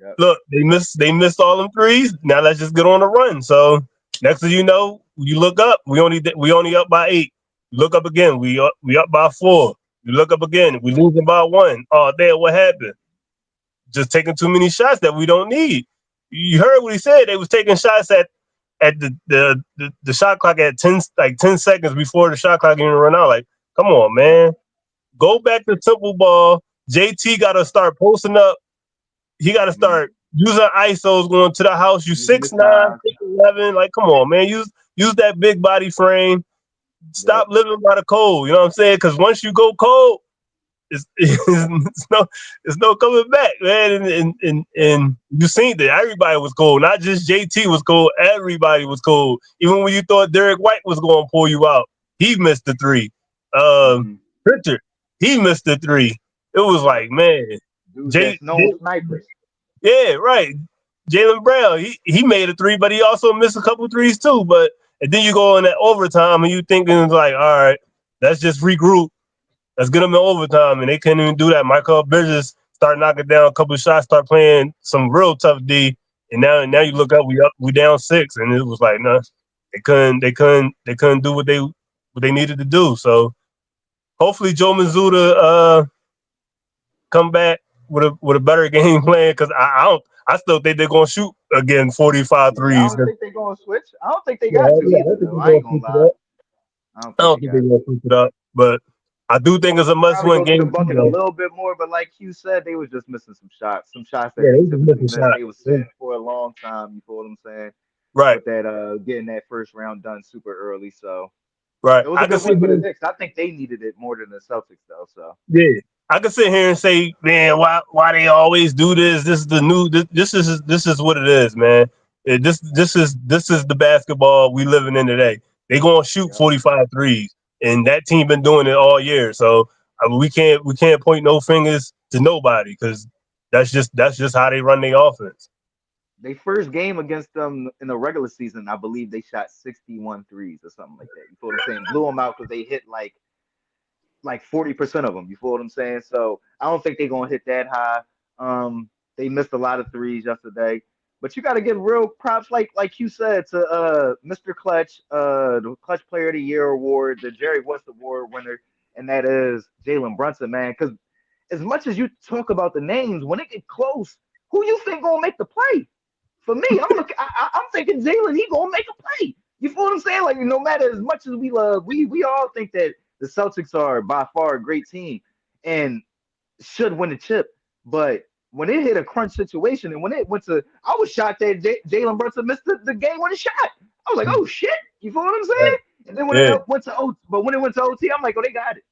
[SPEAKER 1] Yep.
[SPEAKER 2] look, they missed all them threes. Now let's just get on the run. So next thing you know, you look up, we only up by 8. You look up again, we up by 4. You look up again, we losing by 1. Oh damn, what happened? Just taking too many shots that we don't need. You heard what he said. They was taking shots at the shot clock at 10 seconds before the shot clock even run out. Like, come on,
[SPEAKER 1] Yep.
[SPEAKER 2] man. Go back to simple ball. JT got to start posting up. He got to
[SPEAKER 1] Hmm.
[SPEAKER 2] start using ISOs going to the house. You
[SPEAKER 1] Using the
[SPEAKER 2] 6'9",
[SPEAKER 1] size.
[SPEAKER 2] 6'11". Like, come on, man. Use that big body frame.
[SPEAKER 1] Yep.
[SPEAKER 2] Stop living by the code. You know what I'm saying? Because once you go cold, it's no coming back, man. And you seen that everybody was cold, not just JT was cold. Everybody was cold. Even when you thought Derek White was going to pull you out, he missed the three.
[SPEAKER 1] Hmm.
[SPEAKER 2] Richard, he missed the three. It was
[SPEAKER 1] Yep.
[SPEAKER 2] like, man,
[SPEAKER 1] Dudes
[SPEAKER 2] J,
[SPEAKER 1] that's known
[SPEAKER 2] J
[SPEAKER 1] snipers.
[SPEAKER 2] yeah, right. Jalen Brown, he made a three, but he also missed a couple threes too. But and then you go in that overtime and you thinking like, all right, let's just regroup. Let's get them in overtime, and they couldn't even do that. Michael Bridges start knocking down a couple of shots, start playing some real tough D, and now you
[SPEAKER 1] Hmm.
[SPEAKER 2] look up, we down 6, and it was like, nah, they couldn't do what they needed to do. So hopefully Joe Mazzulla come back with a better game plan, because I still think they're gonna shoot again 45
[SPEAKER 1] Yeah, I
[SPEAKER 2] threes.
[SPEAKER 1] don't think they're gonna switch. I don't think they
[SPEAKER 2] Yeah,
[SPEAKER 1] got to
[SPEAKER 2] yeah, I don't
[SPEAKER 1] either
[SPEAKER 2] think
[SPEAKER 1] though.
[SPEAKER 2] they're
[SPEAKER 1] I
[SPEAKER 2] gonna
[SPEAKER 1] ain't gonna
[SPEAKER 2] switch it
[SPEAKER 1] lie.
[SPEAKER 2] up.
[SPEAKER 1] I don't
[SPEAKER 2] I
[SPEAKER 1] think
[SPEAKER 2] don't
[SPEAKER 1] they
[SPEAKER 2] think they're
[SPEAKER 1] got
[SPEAKER 2] gonna
[SPEAKER 1] to.
[SPEAKER 2] switch it up, but I do think it's a
[SPEAKER 1] Probably
[SPEAKER 2] must-win
[SPEAKER 1] go to the
[SPEAKER 2] game too,
[SPEAKER 1] bucket a
[SPEAKER 2] though.
[SPEAKER 1] little bit more, but like you said, they was just missing some shots that
[SPEAKER 2] Yeah,
[SPEAKER 1] they
[SPEAKER 2] they just
[SPEAKER 1] typically
[SPEAKER 2] missing
[SPEAKER 1] miss.
[SPEAKER 2] shots.
[SPEAKER 1] They was sitting for a long time. You feel what I'm saying?
[SPEAKER 2] Right,
[SPEAKER 1] With that, getting that first round done super early. So
[SPEAKER 2] right.
[SPEAKER 1] it was a
[SPEAKER 2] I can
[SPEAKER 1] good
[SPEAKER 2] sit
[SPEAKER 1] win for the
[SPEAKER 2] here.
[SPEAKER 1] Knicks. I think they needed it more than the Celtics though. So
[SPEAKER 2] Yeah, I can sit here and say, man, why they always do this? This is the new. This is what it is, man. This is the basketball we living in today. They gonna shoot
[SPEAKER 1] yep.
[SPEAKER 2] 45 threes, and that team been doing it all year. So I mean, we can't point no fingers to nobody, because that's just how they run their offense.
[SPEAKER 1] They first game against them in the regular season, I believe they shot 61 threes or something like that. You feel what I'm saying? Blew them out because they hit like 40% of them. You feel what I'm saying? So I don't think they're gonna hit that high. They missed a lot of threes yesterday. But you got to give real props, like you said, to Mr. Clutch, the Clutch Player of the Year award, the Jerry West Award winner, and that is Jalen Brunson, man. Because as much as you talk about the names, when it get close, who you think gonna make the play? For me, I'm thinking Jalen. He gonna make a play. You feel what I'm saying? Like no matter as much as we love, we all think that the Celtics are by far a great team and should win the chip. But when it hit a crunch situation and when it went to, I was shocked that Jalen Brunson missed the game winning shot. I was like, oh shit. You feel what I'm saying? And then when
[SPEAKER 2] Yeah,
[SPEAKER 1] it went to O, but when it went to OT, I'm like, oh, they got it.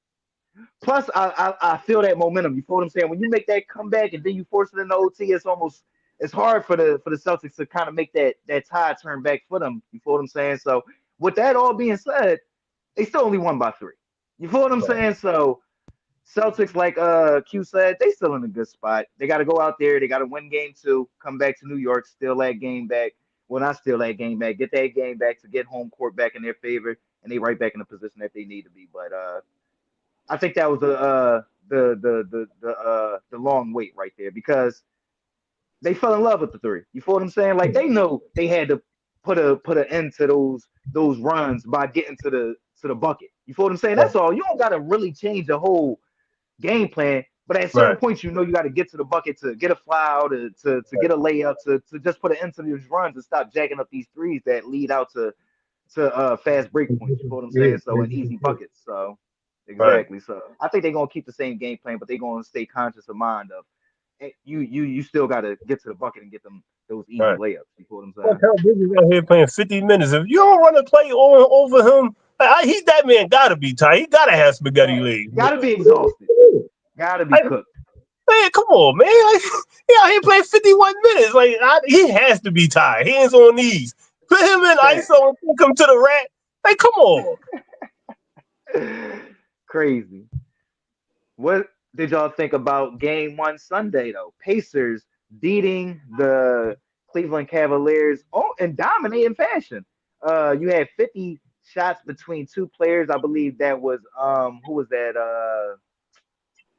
[SPEAKER 1] Plus, I feel that momentum. You feel what I'm saying? When you make that comeback and then you force it in the OT, it's hard for the Celtics to kind of make that tide turn back for them. You feel what I'm saying? So with that all being said, they still only won by 3. You feel what I'm saying? So Celtics, like Q said, they still in a good spot. They got to go out there. They got to win game 2, come back to New York, steal that game back. Well, not steal that game back, get that game back to get home court back in their favor, and they right back in the position that they need to be. But I think that was the long wait right there because they fell in love with the 3. You feel what I'm saying? Like they know they had to put an end to those runs by getting to the bucket. You feel what I'm saying? That's all. You don't gotta really change the whole game plan, but at certain
[SPEAKER 2] right,
[SPEAKER 1] points, you know you got to get to the bucket to get a foul, to get a layup, to just put an end to these runs and stop jacking up these threes that lead out to fast break points. You feel what I'm saying? So and easy buckets. So
[SPEAKER 2] right,
[SPEAKER 1] exactly. So I think they're gonna keep the same game plan, but they're gonna stay conscious of mind of you still got to get to the bucket and get them those easy
[SPEAKER 2] right.
[SPEAKER 1] layups. You feel what I'm
[SPEAKER 2] Look
[SPEAKER 1] saying?
[SPEAKER 2] how Bridges out here playing 50 minutes. If you don't run a play on over him, he that man gotta be tired. He gotta have spaghetti legs.
[SPEAKER 1] Got to be exhausted. Got to be
[SPEAKER 2] Like,
[SPEAKER 1] cooked.
[SPEAKER 2] man, come on, man. Like, he out here playing 51 minutes. Like, he has to be tired. Hands on knees. Put him in
[SPEAKER 1] Fact.
[SPEAKER 2] ISO and take him to the rack. Like, come on.
[SPEAKER 1] Crazy. What did y'all think about game 1 Sunday though? Pacers beating the Cleveland Cavaliers in dominating fashion. You had 50 shots between 2 players. I believe that was who was that?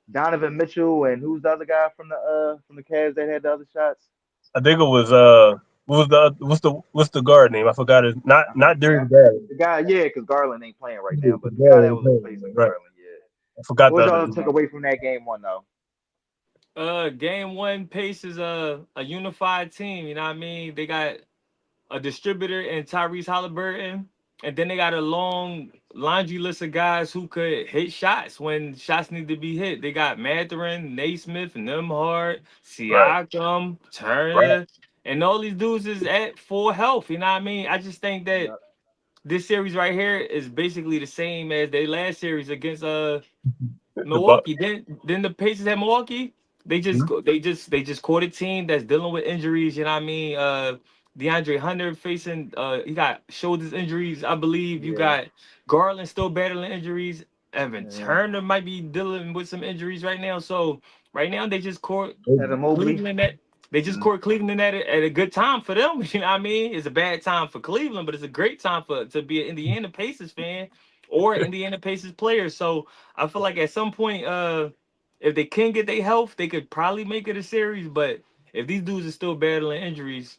[SPEAKER 1] Donovan Mitchell and who's the other guy from the Cavs that had the other shots?
[SPEAKER 2] I think it was what's the guard name? I forgot it. Not
[SPEAKER 1] I
[SPEAKER 2] not
[SPEAKER 1] forgot
[SPEAKER 2] Darius Garland.
[SPEAKER 1] the guy. Yeah, because Garland ain't playing right now, but the guy that was replacing
[SPEAKER 2] Right.
[SPEAKER 1] Garland. Yeah.
[SPEAKER 2] I forgot
[SPEAKER 1] What
[SPEAKER 2] the
[SPEAKER 1] was
[SPEAKER 2] other
[SPEAKER 1] y'all
[SPEAKER 2] dude.
[SPEAKER 1] take away from that game 1 though?
[SPEAKER 3] Game 1 pace is a unified team. You know what I mean? They got a distributor in Tyrese Halliburton, and then they got a long laundry list of guys who could hit shots when shots need to be hit. They got Mathurin, Naismith, Nemhard,
[SPEAKER 2] Right.
[SPEAKER 3] Siakam,
[SPEAKER 2] Right.
[SPEAKER 3] Turner, and all these dudes is at full health. You know what I mean? I just think that
[SPEAKER 1] Yeah.
[SPEAKER 3] this series right here is basically the same as their last series against
[SPEAKER 2] The Buck.
[SPEAKER 3] Milwaukee. Then the Pacers at Milwaukee. They just caught a team that's dealing with injuries. You know what I mean? DeAndre Hunter facing he got shoulders injuries. I believe you
[SPEAKER 1] Yeah.
[SPEAKER 3] got Garland still battling injuries. Evan
[SPEAKER 1] Yeah.
[SPEAKER 3] Turner might be dealing with some injuries right now. So right now they just caught
[SPEAKER 1] Evan Mobley.
[SPEAKER 3] Cleveland at they just
[SPEAKER 1] Mm,
[SPEAKER 3] caught Cleveland at a good time for them. You know what I mean? It's a bad time for Cleveland, but it's a great time for to be an Indiana Pacers fan or Indiana Pacers player. So I feel like at some point, if they can get their health, they could probably make it a series. But if these dudes are still battling injuries,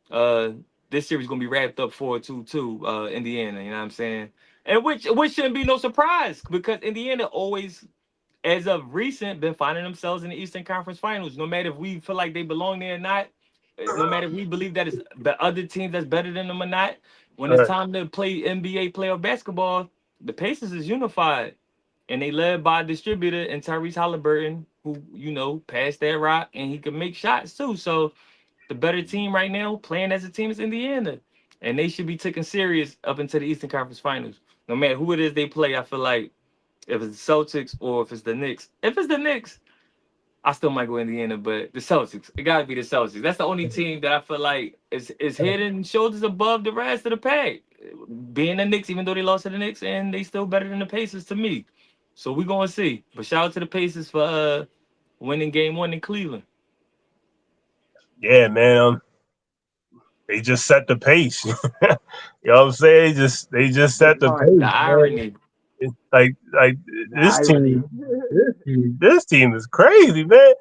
[SPEAKER 3] uh, this series gonna be wrapped up 4-2 Indiana. You know what I'm saying? And which shouldn't be no surprise because Indiana always, as of recent, been finding themselves in the Eastern Conference Finals. No matter if we feel like they belong there or not, no matter if we believe that it's the other team that's better than them or not, when it's
[SPEAKER 2] Right.
[SPEAKER 3] time to play NBA playoff basketball, the Pacers is unified. And they led by a distributor and Tyrese Halliburton, who, passed that rock and he can make shots too. So the better team right now, playing as a team, is Indiana. And they should be taken serious up into the Eastern Conference Finals. No matter who it is they play, I feel like if it's the Celtics or if it's the Knicks. If it's the Knicks, I still might go Indiana, but the Celtics, it gotta be the Celtics. That's the only team that I feel like is head and shoulders above the rest of the pack. Being the Knicks, even though they lost to the Knicks, and they still better than the Pacers to me. So we gonna see. But shout out to the Pacers for winning game 1 in Cleveland.
[SPEAKER 2] Yeah, man. They just set the pace. You know what I'm saying? They just
[SPEAKER 1] big
[SPEAKER 2] set the
[SPEAKER 1] pun.
[SPEAKER 3] The
[SPEAKER 2] pace, man.
[SPEAKER 3] irony.
[SPEAKER 2] It's like
[SPEAKER 1] The
[SPEAKER 2] this
[SPEAKER 1] irony.
[SPEAKER 2] team, this team is crazy, man.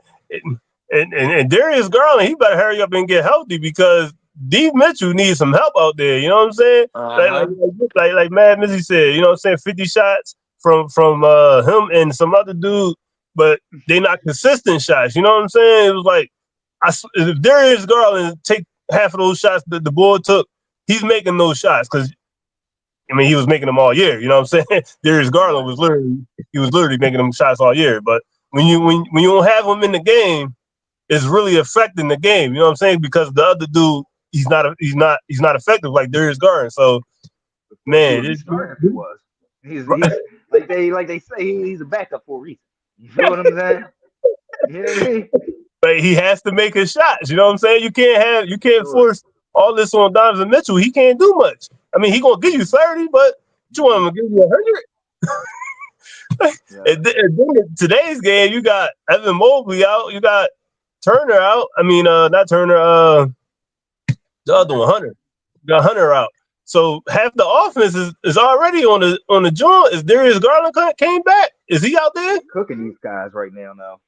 [SPEAKER 2] And Darius Garland, he better hurry up and get healthy because D Mitchell needs some help out there. You know what I'm saying? Like like
[SPEAKER 3] Uh-huh.
[SPEAKER 2] like MadMizzy said, you know what I'm saying? 50 shots from him and some other dude, but they not consistent shots. You know what I'm saying? It was like if Darius Garland take half of those shots that the boy took, he's making those shots because I mean he was making them all year. You know what I'm saying? Darius Garland
[SPEAKER 1] Right.
[SPEAKER 2] was literally making them shots all year. But when you don't have him in the game, it's really affecting the game. You know what I'm saying? Because the other dude, he's not effective like Darius Garland. So
[SPEAKER 1] Of course, he
[SPEAKER 2] man,
[SPEAKER 1] would be starting if he was. He's like they say he's a backup for a reason. You feel what I'm saying? You hear me?
[SPEAKER 2] but he has to make his shots. You know what I'm saying? You
[SPEAKER 1] For
[SPEAKER 2] can't
[SPEAKER 1] sure.
[SPEAKER 2] force all this on Donovan Mitchell. He can't do much. I mean, he gonna give you 30, but you want him to give you 100.
[SPEAKER 1] Yeah.
[SPEAKER 2] And then in today's game, you got Evan Mobley out, you got Turner out. I mean, not Turner, the other
[SPEAKER 1] Hunter
[SPEAKER 2] one, Hunter. You got Hunter out. So half the offense is already on the joint. Is Darius Garland came back? Is he out there?
[SPEAKER 1] is cooking these guys right now. Now,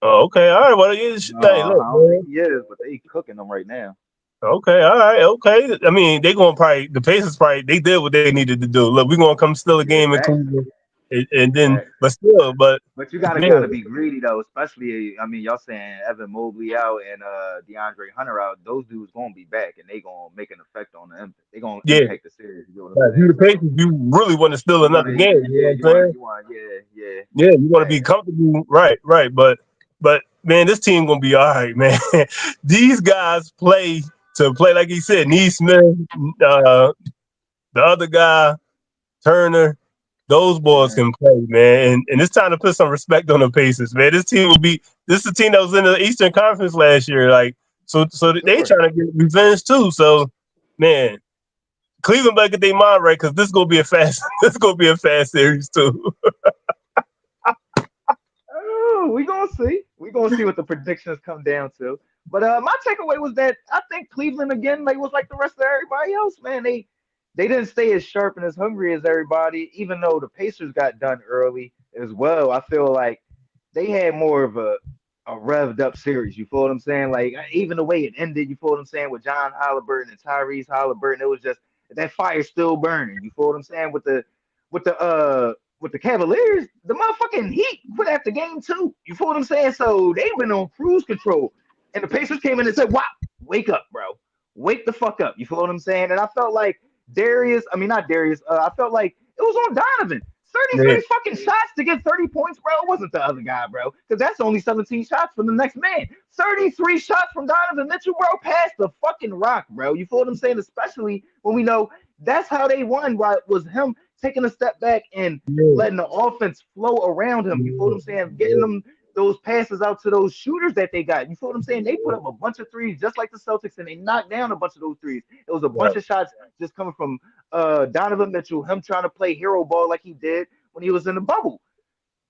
[SPEAKER 2] Oh, okay, all right. Well,
[SPEAKER 1] no,
[SPEAKER 2] hey, look,
[SPEAKER 1] I don't think
[SPEAKER 2] man.
[SPEAKER 1] he is, but they cooking them right now.
[SPEAKER 2] Okay, all right, okay. I mean, they gonna probably the Pacers probably they did what they needed to do. Look, we're gonna come steal a
[SPEAKER 1] Yeah,
[SPEAKER 2] game in
[SPEAKER 1] facts,
[SPEAKER 2] Cleveland, and then
[SPEAKER 1] facts.
[SPEAKER 2] but still, but
[SPEAKER 1] But you got to kind of
[SPEAKER 2] man,
[SPEAKER 1] be greedy though, especially I mean, y'all saying Evan Mobley out and DeAndre Hunter out. Those dudes gonna be back and they gonna make an effect on the they gonna
[SPEAKER 2] yeah,
[SPEAKER 1] impact the series. You know what I'm
[SPEAKER 2] like, if you
[SPEAKER 1] saying?
[SPEAKER 2] the
[SPEAKER 1] So
[SPEAKER 2] Pacers, you really want to steal
[SPEAKER 1] you want
[SPEAKER 2] another
[SPEAKER 1] to,
[SPEAKER 2] game. You
[SPEAKER 1] yeah,
[SPEAKER 2] know what I'm saying?
[SPEAKER 1] yeah, yeah,
[SPEAKER 2] Yeah, you want to be
[SPEAKER 1] facts.
[SPEAKER 2] comfortable, right, right. But man, this team gonna be all right, man. These guys play like he said. Neesmith, uh, the other guy, Turner. Those boys
[SPEAKER 1] Yeah,
[SPEAKER 2] can play, man, and it's time to put some respect on the Pacers, man. This team will be this is a team that was in the Eastern Conference last year, like so
[SPEAKER 1] for
[SPEAKER 2] they
[SPEAKER 1] sure.
[SPEAKER 2] trying to get revenge too. So, man, Cleveland better get their mind right because this gonna be a fast this gonna be a fast series too.
[SPEAKER 1] Oh, we gonna see. We gonna see what the predictions come down to. But my takeaway was that I think Cleveland again, like was like the rest of everybody else, man. They didn't stay as sharp and as hungry as everybody, even though the Pacers got done early as well. I feel like they had more of a revved up series. You feel what I'm saying? Like even the way it ended, you feel what I'm saying, with John Halliburton and Tyrese Halliburton, it was just that fire still burning. You feel what I'm saying? With the Cavaliers, the motherfucking Heat quit after game 2. You feel what I'm saying? So they've been on cruise control. And the Pacers came in and said, wow, wake up, bro. Wake the fuck up. You feel what I'm saying? And I felt like not Darius, I felt like it was on Donovan.
[SPEAKER 2] Yeah,
[SPEAKER 1] 33 fucking shots to get 30 points, bro. It wasn't the other guy, bro. Because that's only 17 shots from the next man. 33 shots from Donovan Mitchell, bro, past the fucking rock, bro. You feel what I'm saying? Especially when we know that's how they won, right? Was him taking a step back and
[SPEAKER 2] yeah,
[SPEAKER 1] letting the offense flow around him. You feel what I'm saying? Getting
[SPEAKER 2] yeah,
[SPEAKER 1] them those passes out to those shooters that they got. You feel what I'm saying? They put up a bunch of threes just like the Celtics, and they knocked down a bunch of those threes. It was a
[SPEAKER 2] yeah.
[SPEAKER 1] bunch of shots just coming from Donovan Mitchell, him trying to play hero ball like he did when he was in the bubble.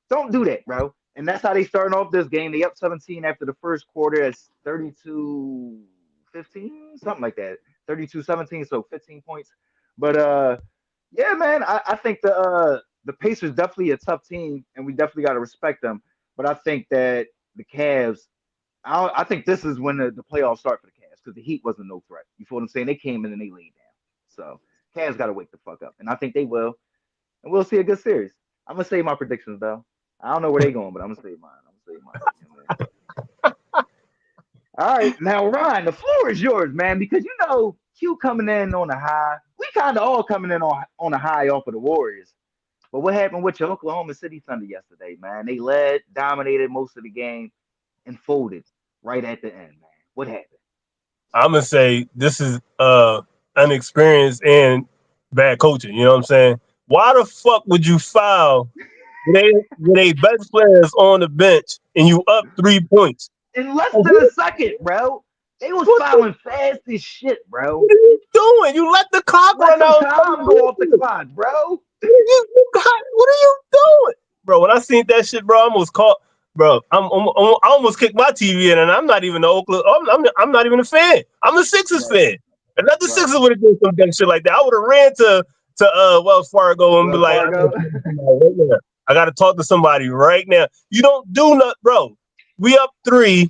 [SPEAKER 1] Don't do that, bro. And that's how they starting off this game. They up 17 after the first quarter. It's 32-15, something like that. 32-17, so 15 points. But yeah, man, I think the Pacers definitely a tough team, and we definitely got to respect them. But I think that the Cavs, I think this is when the playoffs start for the Cavs because the Heat wasn't no threat. You feel what I'm saying? They came in and they laid down. So Cavs got to wake the fuck up, and I think they will, and we'll see a good series. I'm gonna say my predictions though. I don't know where they going, but I'm gonna say mine. I'm gonna say mine. You know what I mean? All right, now Ryan, the floor is yours, man, because you know Q coming in on a high. We kind of all coming in on a high off of the Warriors. But what happened with your Oklahoma City Thunder yesterday, man? They led, dominated most of the game, and folded right at the end, man. What happened?
[SPEAKER 2] I'm gonna say this is unexperienced and bad coaching. You know what I'm saying? Why the fuck would you foul with a best players on the bench and you up 3 points?
[SPEAKER 1] In less
[SPEAKER 2] What
[SPEAKER 1] than a second, bro. They was
[SPEAKER 2] the
[SPEAKER 1] fouling fast as shit, bro.
[SPEAKER 2] what are you doing? You let the clock
[SPEAKER 1] Let
[SPEAKER 2] run
[SPEAKER 1] some
[SPEAKER 2] out.
[SPEAKER 1] time go off the clock, bro.
[SPEAKER 2] What are you doing, bro? When I seen that shit, bro, I almost caught, bro. I almost kicked my TV in, and I'm not even the Oakland. I'm not even a fan. I'm a Sixers
[SPEAKER 1] Right,
[SPEAKER 2] fan. If not the
[SPEAKER 1] right.
[SPEAKER 2] Sixers would have done some dumb shit like that, I would have ran to Wells Fargo and be
[SPEAKER 1] Wells
[SPEAKER 2] like,
[SPEAKER 1] Fargo.
[SPEAKER 2] I gotta talk to somebody right now. You don't do nothing, bro. We up three.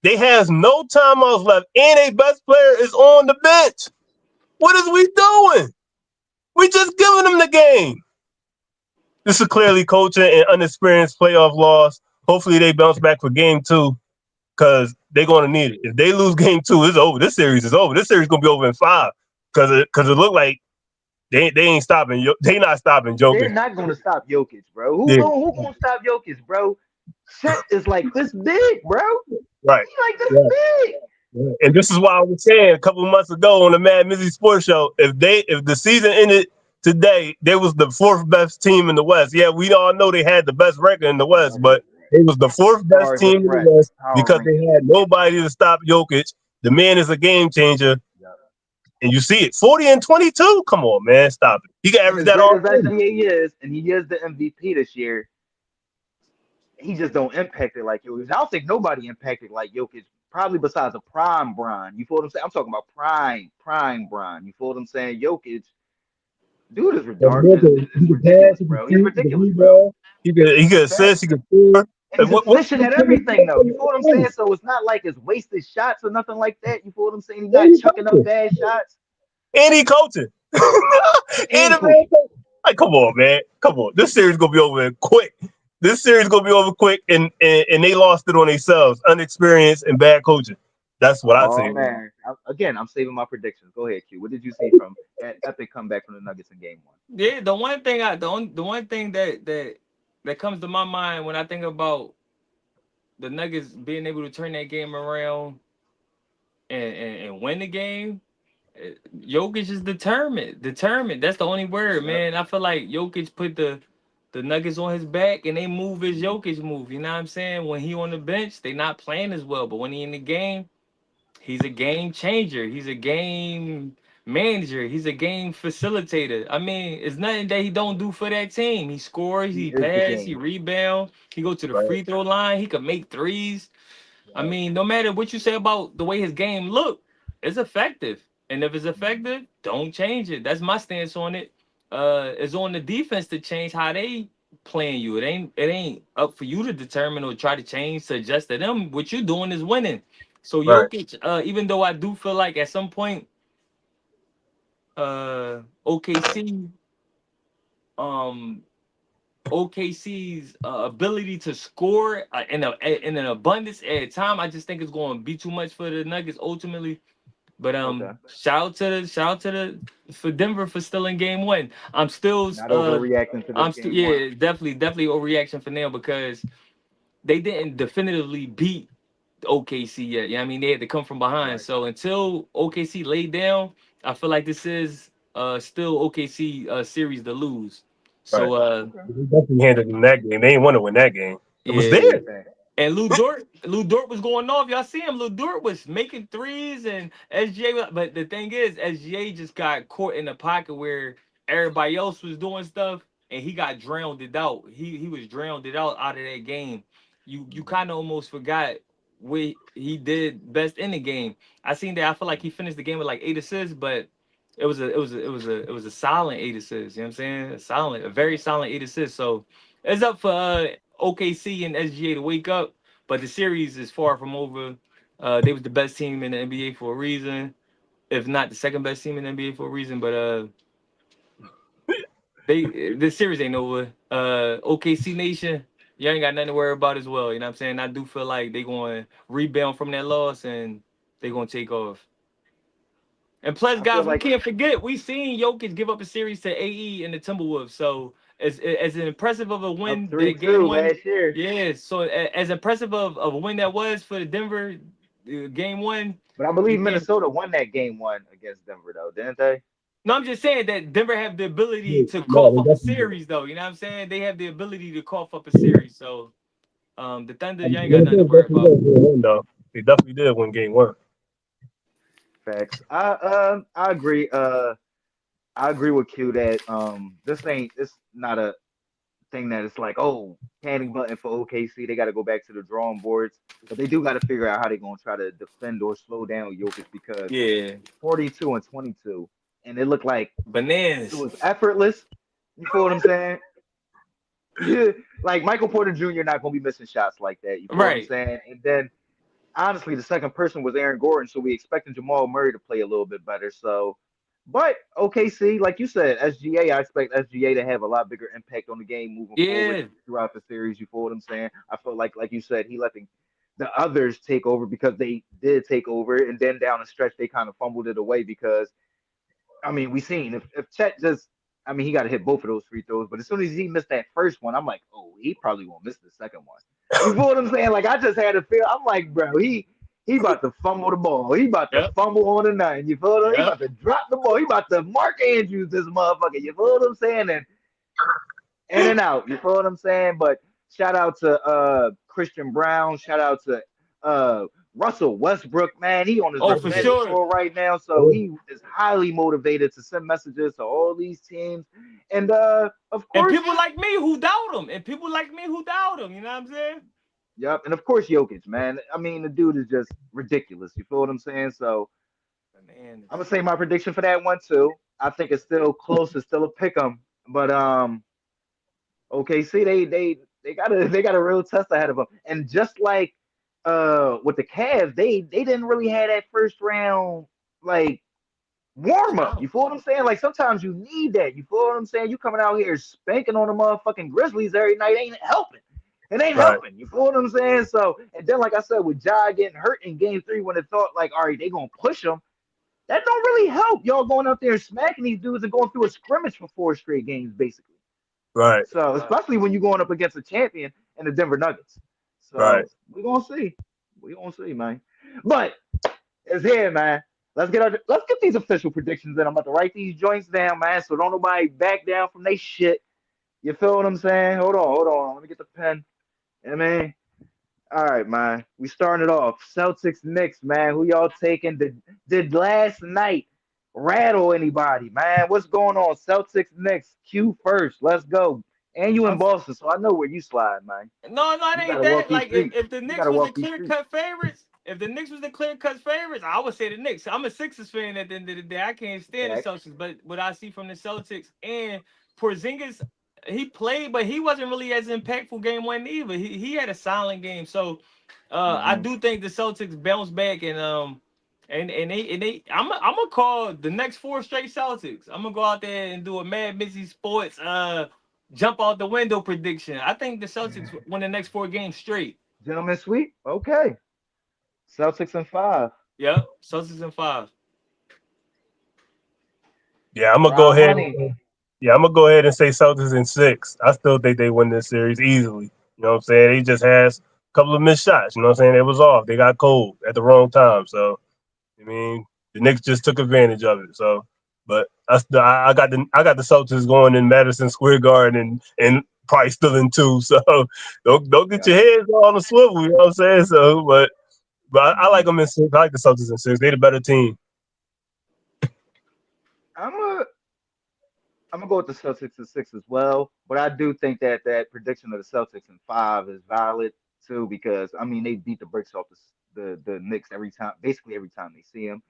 [SPEAKER 2] They has no timeouts left, and a best player is on the bench. What is we doing? We just giving them the game. This is clearly coaching and unexperienced playoff loss. Hopefully they bounce back for game two because they're going to need it. If they lose game two, it's over. This series is over. This series is going to be over in five because it looked like they ain't stopping. They not stopping
[SPEAKER 1] They're
[SPEAKER 2] Jokic.
[SPEAKER 1] not gonna stop Jokic, bro. Who
[SPEAKER 2] Yeah,
[SPEAKER 1] going who gonna stop Jokic, bro? Chet is like this big, bro.
[SPEAKER 2] right.
[SPEAKER 1] He like this
[SPEAKER 2] Yeah.
[SPEAKER 1] big.
[SPEAKER 2] Yeah. And this is why I was saying a couple of months ago on the MadMizzy Sports Show, if the season ended today, they was the fourth best team in the West. Yeah, we all know they had the best record in the West, but it was the fourth
[SPEAKER 1] As
[SPEAKER 2] best
[SPEAKER 1] far as the
[SPEAKER 2] team in the
[SPEAKER 1] threat
[SPEAKER 2] West
[SPEAKER 1] power
[SPEAKER 2] because they
[SPEAKER 1] ranking.
[SPEAKER 2] had nobody to stop Jokic. The man is a game changer,
[SPEAKER 1] Yep.
[SPEAKER 2] and you see it. 40 and 22. Come on, man, stop it. He can
[SPEAKER 1] And
[SPEAKER 2] average
[SPEAKER 1] as
[SPEAKER 2] that
[SPEAKER 1] great as
[SPEAKER 2] already.
[SPEAKER 1] SGA is, and he is the MVP this year, he just don't impact it like Jokic. I don't think nobody impacted like Jokic, probably besides a prime Bron. You feel what I'm saying? I'm talking about prime Bron. You feel what I'm saying? Jokic, dude is
[SPEAKER 2] That
[SPEAKER 1] retarded.
[SPEAKER 2] man
[SPEAKER 1] Is
[SPEAKER 2] he can pass,
[SPEAKER 1] ridiculous,
[SPEAKER 2] he can
[SPEAKER 1] bro. He's
[SPEAKER 2] shoot, he can
[SPEAKER 1] ridiculous, bro.
[SPEAKER 2] rebound, he can assist, he
[SPEAKER 1] Facts.
[SPEAKER 2] can score.
[SPEAKER 1] And
[SPEAKER 2] And
[SPEAKER 1] he's
[SPEAKER 2] what
[SPEAKER 1] efficient at everything, though. You feel what I'm saying? So it's not like it's wasted shots or nothing like that. You feel what I'm saying? He's not
[SPEAKER 2] and he
[SPEAKER 1] chucking up
[SPEAKER 2] coaching.
[SPEAKER 1] bad shots,
[SPEAKER 2] And he coaching.
[SPEAKER 1] and
[SPEAKER 2] And
[SPEAKER 1] he
[SPEAKER 2] the man
[SPEAKER 1] coaching.
[SPEAKER 2] coaching. Like, come on, man. Come on. This series gonna be over quick. This series gonna be over quick, and they lost it on themselves, unexperienced and bad coaching. That's what I
[SPEAKER 1] Oh
[SPEAKER 2] say.
[SPEAKER 1] man! Again, I'm saving my predictions. Go ahead, Q. What did you see from that epic comeback from the Nuggets in Game One?
[SPEAKER 3] Yeah, the one thing that comes to my mind when I think about the Nuggets being able to turn that game around and win the game. Jokic is determined. Determined. That's the only word,
[SPEAKER 1] Yep.
[SPEAKER 3] man. I feel like Jokic put the Nuggets on his back and they move as Jokic move. You know what I'm saying? When he on the bench, they not playing as well. But when he in the game, he's a game changer. He's a game manager. He's a game facilitator. I mean, it's nothing that he don't do for that team. He scores,
[SPEAKER 1] He
[SPEAKER 3] he
[SPEAKER 1] is the
[SPEAKER 3] pass, he
[SPEAKER 1] game.
[SPEAKER 3] rebound, he go to the
[SPEAKER 2] Right,
[SPEAKER 3] free throw line, he could make threes. I
[SPEAKER 2] right,
[SPEAKER 3] mean, no matter what you say about the way his game look, it's effective. And if it's effective, don't change it. That's my stance on it. It's on the defense to change how they playing you. It ain't up for you to determine or try to change to adjust to them. What you're doing is winning. So
[SPEAKER 2] right.
[SPEAKER 3] Jokic, even though I do feel like at some point, OKC, um, OKC's ability to score in an abundance at a time, I just think it's going to be too much for the Nuggets ultimately. But
[SPEAKER 1] Okay.
[SPEAKER 3] shout out to the for Denver for still in game one.
[SPEAKER 1] Not overreacting to this
[SPEAKER 3] I'm still
[SPEAKER 1] Game One.
[SPEAKER 3] yeah, definitely overreaction for now because they didn't definitively beat OKC yet. Yeah, I mean they had to come from behind.
[SPEAKER 1] Right.
[SPEAKER 3] So until OKC laid down, I feel like this is still OKC series to lose.
[SPEAKER 2] Right.
[SPEAKER 3] So
[SPEAKER 1] Okay.
[SPEAKER 2] They definitely handled them that game. They ain't want to win that game. It was
[SPEAKER 3] yeah.
[SPEAKER 2] there.
[SPEAKER 1] Fact.
[SPEAKER 3] And Lou Dort was going off. Y'all see him? Lou Dort was making threes, and But the thing is, SGA just got caught in the pocket where everybody else was doing stuff, and he got drowned it out. He was drowned it out of that game. You
[SPEAKER 1] Mhm.
[SPEAKER 3] kind of almost forgot what he did best in the game. I seen that. I feel like he finished the game with like 8 assists, but it was a silent 8 assists. You know what I'm saying? A very silent 8 assists. So it's up for OKC and SGA to wake up, but the series is far from over. They was the best team in the NBA for a reason, if not the second best team in the NBA for a reason. But they this series ain't over. OKC Nation, you ain't got nothing to worry about as well. You know what I'm saying? I do feel like they going to rebound from that loss and they going to take off. And plus,
[SPEAKER 1] I feel
[SPEAKER 3] guys, we
[SPEAKER 1] like
[SPEAKER 3] can't forget we seen Jokic give up a series to AE and the Timberwolves. So as an impressive of a
[SPEAKER 1] up
[SPEAKER 3] win
[SPEAKER 1] three
[SPEAKER 3] that game
[SPEAKER 1] two
[SPEAKER 3] one,
[SPEAKER 1] last year,
[SPEAKER 3] yeah. So as impressive of a win that was for the Denver game one,
[SPEAKER 1] but I
[SPEAKER 3] you
[SPEAKER 1] believe
[SPEAKER 3] can't.
[SPEAKER 1] Minnesota won that Game One against Denver, though, didn't they?
[SPEAKER 3] No, I'm just saying that Denver have the ability
[SPEAKER 2] Yeah,
[SPEAKER 3] to
[SPEAKER 2] no,
[SPEAKER 3] cough
[SPEAKER 2] they
[SPEAKER 3] up a
[SPEAKER 2] definitely did.
[SPEAKER 3] series, though. You know what I'm saying? They have the ability to cough up a series. So the Thunder, you ain't got nothing to
[SPEAKER 2] Minnesota
[SPEAKER 3] worry
[SPEAKER 2] definitely
[SPEAKER 3] about.
[SPEAKER 2] did win, though. They definitely did win game one.
[SPEAKER 1] Facts. I agree. I agree with Q that this not a thing that it's like, oh, panic button for OKC. They got to go back to the drawing boards, but they do got to figure out how they're gonna try to defend or slow down Jokic because
[SPEAKER 3] Yeah,
[SPEAKER 1] 42 and 22, and it looked like it
[SPEAKER 3] bananas.
[SPEAKER 1] was effortless. You feel what I'm saying? Yeah, like Michael Porter Jr. not gonna be missing shots like that. You feel what I'm
[SPEAKER 3] Right.
[SPEAKER 1] saying? And then honestly, the second person was Aaron Gordon, so we expecting Jamal Murray to play a little bit better. So, but OKC, like you said, SGA, I expect SGA to have a lot bigger impact on the game moving forward
[SPEAKER 3] Yeah.
[SPEAKER 1] throughout the series. You feel what I'm saying? I feel like you said, he let the others take over because they did take over, and then down the stretch they kind of fumbled it away because I mean, we seen if Chet just, I mean, he got to hit both of those free throws, but as soon as he missed that first one, I'm like, oh, he probably won't miss the second one. You feel what I'm saying? Like I just had a feel. I'm like, bro, he about to fumble the ball. He about to
[SPEAKER 3] Yep.
[SPEAKER 1] fumble on the nine. You feel what? He
[SPEAKER 3] Yep.
[SPEAKER 1] about to drop the ball. He about to Mark Andrews this motherfucker. You feel what I'm saying? And in and out. You feel what I'm saying? But shout out to Christian Brown. Shout out to uh Russell Westbrook, man. He on his
[SPEAKER 3] Oh, for
[SPEAKER 1] revenge
[SPEAKER 3] sure.
[SPEAKER 1] tour right now, so he is highly motivated to send messages to all these teams. And of
[SPEAKER 3] And
[SPEAKER 1] course,
[SPEAKER 3] people like me who doubt him. And people like me who doubt him. You know what I'm saying?
[SPEAKER 1] yep, and of course Jokic, man. I mean, the dude is just ridiculous. You feel what I'm saying? So I'm gonna
[SPEAKER 3] Bananas.
[SPEAKER 1] say my prediction for that one too. I think it's still close. It's still a pick 'em, but OKC, they got a real test ahead of them. And just like with the Cavs, they didn't really have that first round like warm up. You feel
[SPEAKER 3] Challenge.
[SPEAKER 1] what I'm saying? Like sometimes you need that. You feel what I'm saying? You coming out here spanking on the motherfucking Grizzlies every night ain't helping. It ain't
[SPEAKER 2] Right,
[SPEAKER 1] helping. You feel what I'm saying? So and then like I said, with Ja getting hurt in game three when it thought like, all right, they gonna push him. That don't really help. Y'all going out there and smacking these dudes and going through a scrimmage for 4 straight games, basically.
[SPEAKER 2] right,
[SPEAKER 1] So especially when you're going up against a champion in the Denver Nuggets.
[SPEAKER 2] right.
[SPEAKER 1] So we're gonna see. We're gonna see, man. But it's here, man. Let's get these official predictions in. I'm about to write these joints down, man. So don't nobody back down from they shit. You feel what I'm saying? Hold on. Let me get the pen. Yeah, man. All right, man. We starting it off. Celtics Knicks, man. Who y'all taking? Did last night rattle anybody, man? What's going on? Celtics Knicks. Q first. Let's go. And you in
[SPEAKER 3] I'm,
[SPEAKER 1] Boston, so I know where you slide, man.
[SPEAKER 3] no, it
[SPEAKER 1] You
[SPEAKER 3] ain't
[SPEAKER 1] gotta walk
[SPEAKER 3] that.
[SPEAKER 1] these
[SPEAKER 3] Like
[SPEAKER 1] streets.
[SPEAKER 3] if the
[SPEAKER 1] You
[SPEAKER 3] Knicks
[SPEAKER 1] gotta
[SPEAKER 3] was the
[SPEAKER 1] walk these
[SPEAKER 3] clear
[SPEAKER 1] streets.
[SPEAKER 3] cut favorites, if the Knicks was the clear cut favorites, I would say the Knicks. I'm a Sixers fan at the end of the day. I can't stand the
[SPEAKER 1] Facts.
[SPEAKER 3] Celtics, but what I see from the Celtics and Porzingis, he played, but he wasn't really as impactful game one either. He had a silent game. So I
[SPEAKER 1] Hmm.
[SPEAKER 3] do think the Celtics bounce back and I'm gonna call the next four straight Celtics. I'm gonna go out there and do a MadMizzy Sports jump out the window prediction. I think the Celtics win the next four games straight.
[SPEAKER 1] Gentlemen sweep. Okay. Celtics in five.
[SPEAKER 3] Yep, Celtics in five.
[SPEAKER 2] Yeah, I'm gonna go
[SPEAKER 1] Rob
[SPEAKER 2] ahead.
[SPEAKER 1] Honey.
[SPEAKER 2] Yeah, I'm gonna go ahead and say Celtics in six. I still think they win this series easily. You know what I'm saying? They just has a couple of missed shots. You know what I'm saying? It was off. They got cold at the wrong time. So I mean, the Knicks just took advantage of it. So, but I got the Celtics going in Madison Square Garden and probably still in two. So don't get your
[SPEAKER 1] Yep.
[SPEAKER 2] heads on the swivel. You know what I'm saying? So, but I like
[SPEAKER 1] Hmm.
[SPEAKER 2] them in six. I like the Celtics in six. They the better team.
[SPEAKER 1] I'm a I'm gonna go with the Celtics in six as well, but I do think that that prediction of the Celtics in five is valid too because I mean they beat the brakes off the Knicks every time, basically every time they see them,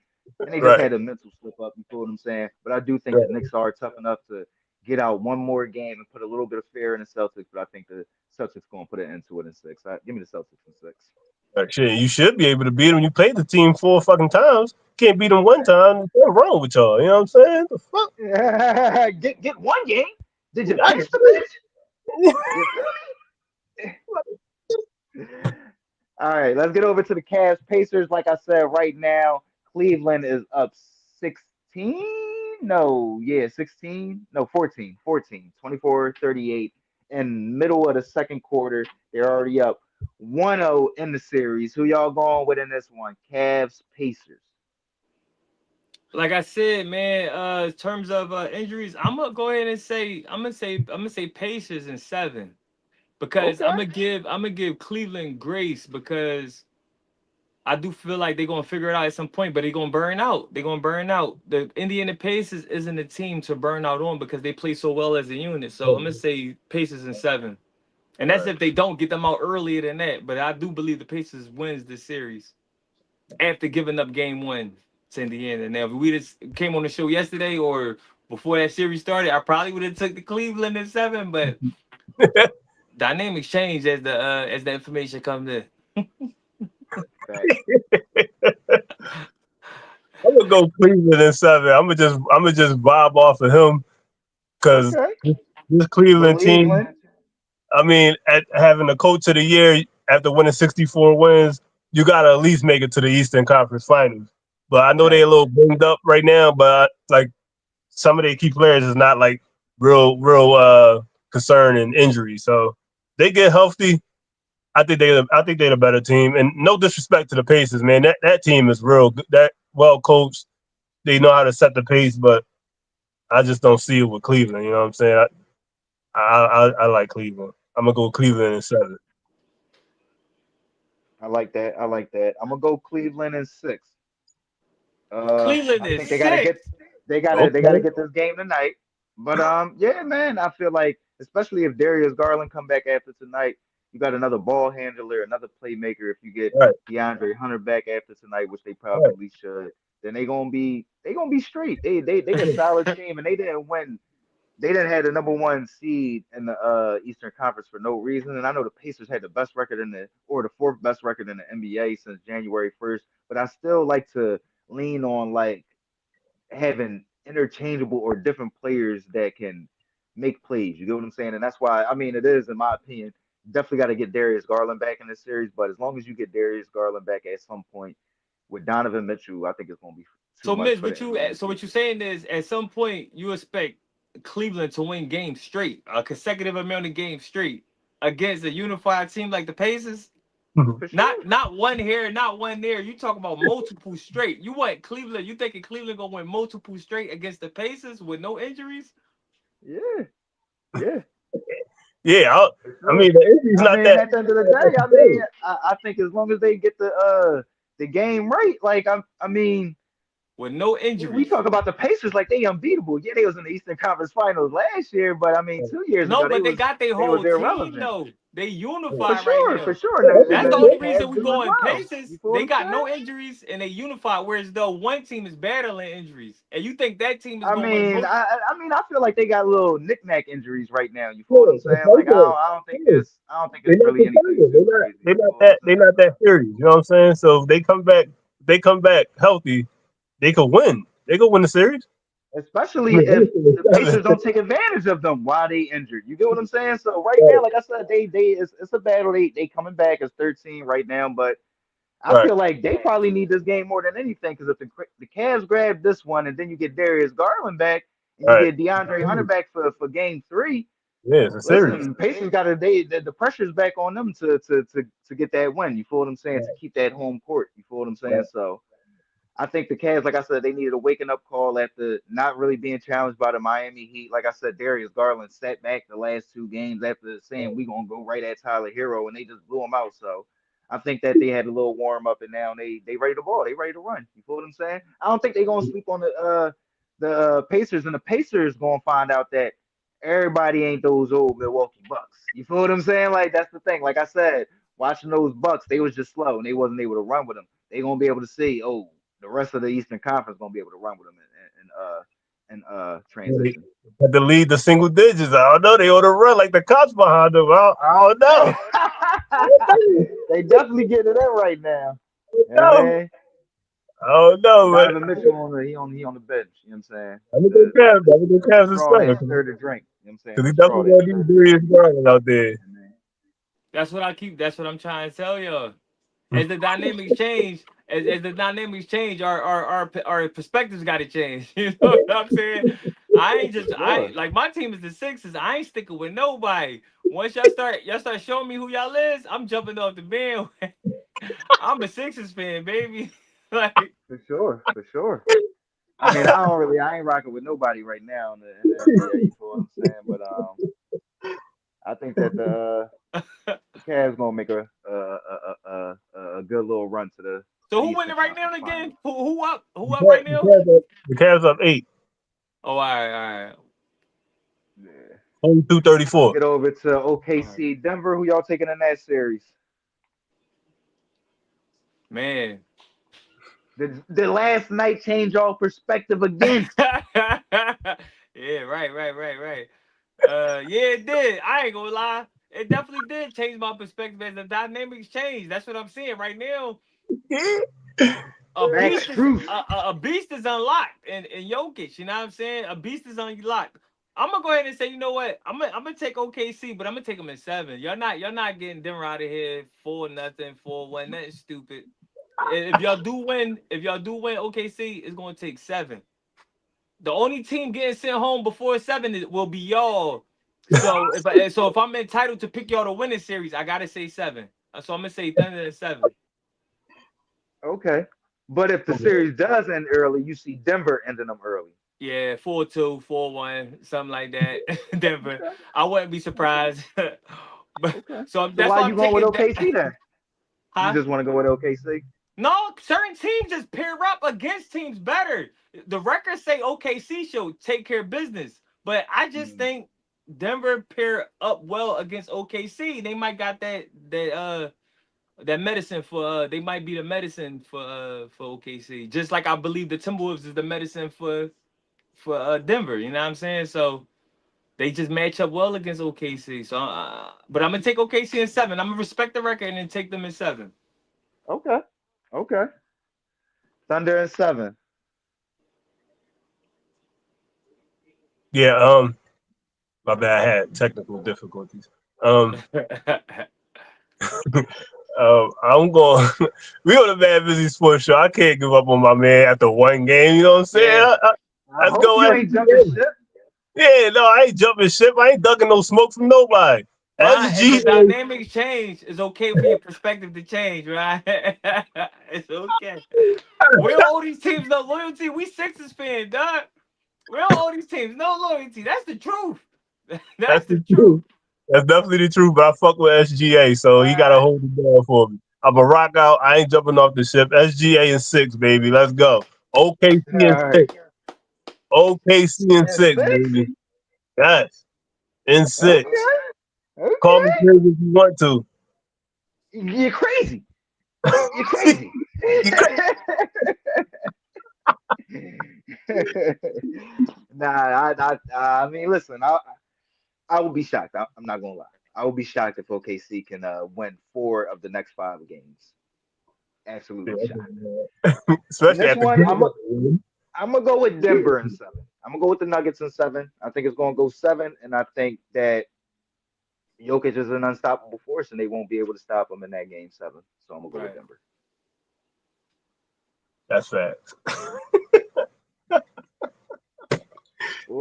[SPEAKER 1] and they just
[SPEAKER 2] Right.
[SPEAKER 1] had a mental slip up. You feel what I'm saying? But I do think the
[SPEAKER 2] Right.
[SPEAKER 1] Knicks are tough enough to get out one more game and put a little bit of fear in the Celtics. But I think the Celtics gonna put an end to it in six. Give me the Celtics in six.
[SPEAKER 2] Like, shit, you should be able to beat them. You played the team four fucking times. Can't beat them one time. What's wrong with y'all? You know what I'm saying? The fuck?
[SPEAKER 1] Get one game. Did you
[SPEAKER 2] I,
[SPEAKER 1] bench the bitch? You feel me? All right, let's get over to the Cavs Pacers. Like I said, right now, Cleveland is up 16. No, yeah, 16. No, 14. 14. 24-38. In middle of the second quarter, they're already up 1-0 in the series. Who y'all going with in this one? Cavs Pacers.
[SPEAKER 3] Like I said, man, in terms of injuries, I'm gonna go ahead and say I'm gonna say Pacers in seven because
[SPEAKER 1] Okay.
[SPEAKER 3] I'm gonna give Cleveland grace because I do feel like they're gonna figure it out at some point, but they're gonna burn out. They're gonna burn out. The Indiana Pacers isn't a team to burn out on because they play so well as a unit. So I'm gonna say Pacers in seven, and that's
[SPEAKER 2] right.
[SPEAKER 3] if they don't get them out earlier than that. But I do believe the Pacers wins this series after giving up game one to Indiana. Now, if we just came on the show yesterday or before that series started, I probably would have took the Cleveland in seven. But dynamics change as the information comes in.
[SPEAKER 1] Facts.
[SPEAKER 2] I'm gonna go Cleveland in 7. I'm gonna just vibe off of him because
[SPEAKER 1] Okay.
[SPEAKER 2] this Cleveland team.
[SPEAKER 1] Cleveland.
[SPEAKER 2] I mean, at having the coach of the year after winning 64 wins, you gotta at least make it to the Eastern Conference Finals. But I know they're a
[SPEAKER 1] Facts.
[SPEAKER 2] little banged up right now. But like some of their key players is not like real concern and injury. So they get healthy. I think they're the better team. And no disrespect to the Pacers, man. That team is real good. That well coached. They know how to set the pace, but I just don't see it with Cleveland. You know what I'm saying? I like Cleveland. I'm gonna go Cleveland in 7.
[SPEAKER 1] I like that. I like that. I'm gonna go Cleveland in 6.
[SPEAKER 3] Cleveland
[SPEAKER 1] I
[SPEAKER 3] is
[SPEAKER 1] think they gotta
[SPEAKER 3] sick.
[SPEAKER 1] get they gotta
[SPEAKER 2] Okay.
[SPEAKER 1] get this game tonight. But yeah, man, I feel like especially if Darius Garland come back after tonight, you got another ball handler, another playmaker. If you get
[SPEAKER 2] Right.
[SPEAKER 1] DeAndre Hunter back after tonight, which they
[SPEAKER 2] Right.
[SPEAKER 1] probably should, then they gonna be straight. They a solid team, and they didn't have the number one seed in the Eastern Conference for no reason. And I know the Pacers had the best record or the fourth best record in the NBA since January 1st. But I still like to lean on like having interchangeable or different players that can make plays. You get what I'm saying? And that's why I mean it is, in my opinion, definitely got to get Darius Garland back in this series. But as long as you get Darius Garland back at some point with Donovan Mitchell, I think it's gonna be too
[SPEAKER 3] So,
[SPEAKER 1] much
[SPEAKER 3] Miz,
[SPEAKER 1] for the
[SPEAKER 3] what you
[SPEAKER 1] NBA
[SPEAKER 3] so what you're
[SPEAKER 1] Pacers.
[SPEAKER 3] saying is at some point you expect Cleveland to win games straight, a consecutive amount of games straight against a unified team like the Pacers.
[SPEAKER 1] For sure.
[SPEAKER 3] Not one here, not one there. You talk about multiple straight. You want Cleveland? You thinking Cleveland gonna win multiple straight against the Pacers with no injuries?
[SPEAKER 1] Yeah. Yeah.
[SPEAKER 2] Yeah.
[SPEAKER 1] For
[SPEAKER 2] I
[SPEAKER 1] sure.
[SPEAKER 2] mean, the injury's
[SPEAKER 1] I
[SPEAKER 2] not
[SPEAKER 1] mean,
[SPEAKER 2] that
[SPEAKER 1] at the end of the
[SPEAKER 2] that
[SPEAKER 1] day, I mean,
[SPEAKER 2] concerning.
[SPEAKER 1] I think as long as they get the game right, like I mean,
[SPEAKER 3] With no
[SPEAKER 1] we
[SPEAKER 3] injuries.
[SPEAKER 1] talk about the Pacers like they unbeatable. Yeah, they was in the Eastern Conference Finals last year, but I mean, 2 years
[SPEAKER 3] No,
[SPEAKER 1] ago
[SPEAKER 3] but they got their
[SPEAKER 1] they was
[SPEAKER 3] whole team
[SPEAKER 1] irrelevant.
[SPEAKER 3] though. They
[SPEAKER 1] For
[SPEAKER 3] unified right
[SPEAKER 1] sure,
[SPEAKER 3] now.
[SPEAKER 1] for sure.
[SPEAKER 2] Yeah,
[SPEAKER 1] And
[SPEAKER 2] that's
[SPEAKER 3] That's
[SPEAKER 1] the,
[SPEAKER 3] the
[SPEAKER 2] a
[SPEAKER 1] and
[SPEAKER 3] only
[SPEAKER 1] the
[SPEAKER 2] good
[SPEAKER 3] reason
[SPEAKER 1] Cavs
[SPEAKER 3] we
[SPEAKER 1] do as
[SPEAKER 3] going
[SPEAKER 1] well.
[SPEAKER 3] Pacers.
[SPEAKER 1] You feel what
[SPEAKER 3] They
[SPEAKER 1] I'm
[SPEAKER 3] got
[SPEAKER 1] saying?
[SPEAKER 3] no injuries and they unified. Whereas though one team is battling injuries, and you think that team is
[SPEAKER 1] I
[SPEAKER 3] gonna win
[SPEAKER 1] mean,
[SPEAKER 3] most?
[SPEAKER 1] I feel like they got little knick-knack injuries right now. You feel what I'm
[SPEAKER 2] good. That's
[SPEAKER 1] saying?
[SPEAKER 2] like
[SPEAKER 1] Like
[SPEAKER 2] that. Yeah.
[SPEAKER 1] I don't think
[SPEAKER 2] They're
[SPEAKER 1] it's
[SPEAKER 2] not
[SPEAKER 1] really anything
[SPEAKER 2] competitive.
[SPEAKER 1] too crazy.
[SPEAKER 2] They're
[SPEAKER 1] You
[SPEAKER 2] not
[SPEAKER 1] feel what I'm
[SPEAKER 2] that they're
[SPEAKER 1] saying?
[SPEAKER 2] not that serious. You know what I'm saying? So if they come back healthy, they could win. They could win the series. I
[SPEAKER 1] Especially
[SPEAKER 2] mean,
[SPEAKER 1] if
[SPEAKER 2] honestly,
[SPEAKER 1] the
[SPEAKER 2] it's
[SPEAKER 1] Pacers
[SPEAKER 2] 7.
[SPEAKER 1] don't take advantage of them while they injured. You get what I'm saying? So right
[SPEAKER 2] Right.
[SPEAKER 1] now, like I said, it's a battle. They coming back as 13 right now, but I
[SPEAKER 2] Right.
[SPEAKER 1] feel like they probably need this game more than anything because if the Cavs grab this one and then you get Darius Garland back and you
[SPEAKER 2] Right.
[SPEAKER 1] get DeAndre Hunter back for game three,
[SPEAKER 2] Yeah, it's a series.
[SPEAKER 1] listen, Pacers got to the pressure's back on them to get that win. You feel what I'm saying? To
[SPEAKER 2] Right.
[SPEAKER 1] keep that home court. You feel what I'm saying?
[SPEAKER 2] Right.
[SPEAKER 1] So. I think the Cavs, like I said, they needed a waking up call after not really being challenged by the Miami Heat. Like I said, Darius Garland sat back the last two games after saying we gonna go right at Tyler Hero, and they just blew him out. So I think that they had a little warm up, and now they ready to ball. They ready to run. You feel what I'm saying? I don't think they gonna sleep on the Pacers, and the Pacers gonna find out that everybody ain't those old Milwaukee Bucks. You feel what I'm saying? Like that's the thing. Like I said, watching those Bucks, they was just slow and they wasn't able to run with them. They gonna be able to see, oh, the rest of the Eastern Conference gonna be able to run with them in
[SPEAKER 2] Yeah, they
[SPEAKER 1] transition.
[SPEAKER 2] had to lead the single digits. I don't know. They ought to run like the cops behind them. I don't know.
[SPEAKER 1] They definitely getting it in right now. You know what I
[SPEAKER 2] No,
[SPEAKER 1] mean?
[SPEAKER 2] I don't know, but
[SPEAKER 1] Donovan Mitchell on the bench. You know what I'm saying?
[SPEAKER 2] I'm gonna go
[SPEAKER 1] The
[SPEAKER 2] Cavs. I'm gonna go
[SPEAKER 1] the
[SPEAKER 2] Cavs in
[SPEAKER 1] straw that
[SPEAKER 2] 7
[SPEAKER 1] stirred the drink. You know what I'm saying?
[SPEAKER 2] because he
[SPEAKER 1] The straw
[SPEAKER 2] definitely
[SPEAKER 1] that
[SPEAKER 2] gonna
[SPEAKER 1] stirred
[SPEAKER 2] need
[SPEAKER 1] the drink.
[SPEAKER 2] Darius Garland out there.
[SPEAKER 1] You know
[SPEAKER 3] That's what I keep. That's what I'm trying to tell you. As the dynamics change, as the dynamics change, our perspectives got to change. You know what I'm saying? I ain't
[SPEAKER 1] For
[SPEAKER 3] just I
[SPEAKER 1] sure.
[SPEAKER 3] like my team is the Sixers. I ain't sticking with nobody. Once y'all start showing me who y'all is, I'm jumping off the band. I'm a Sixers fan, baby. Like
[SPEAKER 1] For sure. For sure. I mean, I ain't rocking with nobody right now in the NBA. You feel what I'm saying? But I think that the Cavs gonna make a good little run to
[SPEAKER 3] so
[SPEAKER 1] the
[SPEAKER 3] who
[SPEAKER 1] Eastern
[SPEAKER 3] winning right now
[SPEAKER 1] Conference
[SPEAKER 3] again?
[SPEAKER 1] Finals.
[SPEAKER 3] Who up? Who
[SPEAKER 2] The
[SPEAKER 3] up right
[SPEAKER 2] Cavs, the
[SPEAKER 3] now?
[SPEAKER 2] Cavs up, the Cavs up 8,
[SPEAKER 3] Oh, all right,
[SPEAKER 1] 22-34. Let's
[SPEAKER 2] 32-34.
[SPEAKER 1] get over to
[SPEAKER 3] all right.
[SPEAKER 1] OKC Denver. Who y'all taking in that series?
[SPEAKER 3] Man.
[SPEAKER 1] The last night change y'all perspective again.
[SPEAKER 3] Yeah, right. Yeah, it did. I ain't gonna lie. It definitely did change my perspective as the dynamics changed. That's what I'm seeing right now. A
[SPEAKER 1] Max
[SPEAKER 3] beast is
[SPEAKER 1] Truth.
[SPEAKER 3] a beast is unlocked in Jokic. You know what I'm saying? A beast is unlocked. I'm gonna go ahead and say, you know what? I'm gonna take OKC, but I'm gonna take them in 7. Y'all not getting Denver out of here 4-0, 4-1, nothing stupid. If y'all do win OKC, it's gonna take 7. The only team getting sent home before 7 will be y'all. So if I'm entitled to pick y'all to win this series, I gotta say 7. So I'm gonna say Thunder in 7.
[SPEAKER 1] Okay. But if the series does end early, you see Denver ending them early.
[SPEAKER 3] Yeah, 4-2, 4-1, something like that. Denver.
[SPEAKER 1] Okay.
[SPEAKER 3] I wouldn't be surprised. But
[SPEAKER 1] Okay.
[SPEAKER 3] so
[SPEAKER 1] So
[SPEAKER 3] that's
[SPEAKER 1] why
[SPEAKER 3] why
[SPEAKER 1] you
[SPEAKER 3] I'm
[SPEAKER 1] going with
[SPEAKER 3] taking that.
[SPEAKER 1] OKC then? You
[SPEAKER 3] Huh?
[SPEAKER 1] just want to go with OKC?
[SPEAKER 3] No, certain teams just pair up against teams better. The records say OKC should take care of business, but I just
[SPEAKER 1] Mm.
[SPEAKER 3] think Denver pair up well against OKC. They might got that medicine for they might be the medicine for OKC. Just like I believe the Timberwolves is the medicine for Denver. You know what I'm saying? So they just match up well against OKC. So, but I'm gonna take OKC in 7. I'm gonna respect the record and then take them in 7.
[SPEAKER 1] Okay. Okay. Thunder and 7.
[SPEAKER 2] Yeah. My bad. I had technical difficulties. Um. I'm going. We on the Mad Busy Sports Show. I can't give up on my man after one game. You know what I'm saying?
[SPEAKER 3] Yeah.
[SPEAKER 1] I
[SPEAKER 2] Let's
[SPEAKER 1] hope
[SPEAKER 2] go
[SPEAKER 1] you ain't jumping
[SPEAKER 2] SGA.
[SPEAKER 1] ship.
[SPEAKER 2] Yeah, no, I ain't jumping ship. I ain't ducking no smoke from nobody.
[SPEAKER 3] Right, as the
[SPEAKER 2] SGA.
[SPEAKER 3] dynamics change, it's okay for your perspective to change, right? It's okay. We don't owe these teams no loyalty. We Sixers fans, dog. We don't owe these teams no loyalty. That's the truth.
[SPEAKER 2] That's
[SPEAKER 3] That's the
[SPEAKER 2] the
[SPEAKER 3] truth.
[SPEAKER 2] truth. That's definitely the truth. But I fuck with SGA, so he gotta
[SPEAKER 1] All
[SPEAKER 2] hold it down for me. I'm a rock out. I ain't jumping off the ship. SGA in 6, baby. Let's go. OKC in
[SPEAKER 1] right.
[SPEAKER 2] 6. OKC in
[SPEAKER 1] And
[SPEAKER 2] 6,
[SPEAKER 1] 6?
[SPEAKER 2] baby. Yes, in 6.
[SPEAKER 1] Okay.
[SPEAKER 2] Call me
[SPEAKER 1] Okay.
[SPEAKER 2] crazy if you want to.
[SPEAKER 1] You're crazy. You're crazy.
[SPEAKER 2] You cra-
[SPEAKER 1] Nah, I mean, listen, I would be shocked. I'm not gonna lie. I would be shocked if OKC can win 4 of the next 5 games. Absolutely shocked. In
[SPEAKER 2] Especially
[SPEAKER 1] this
[SPEAKER 2] at the
[SPEAKER 1] one,
[SPEAKER 2] good record.
[SPEAKER 1] I'm gonna go with Denver in 7. I'm gonna go with the Nuggets in 7. I think it's gonna go 7, and I think that Jokic is an unstoppable force, and they won't be able to stop him in that game 7. So I'm gonna go with
[SPEAKER 3] Right.
[SPEAKER 1] Denver.
[SPEAKER 2] That's facts.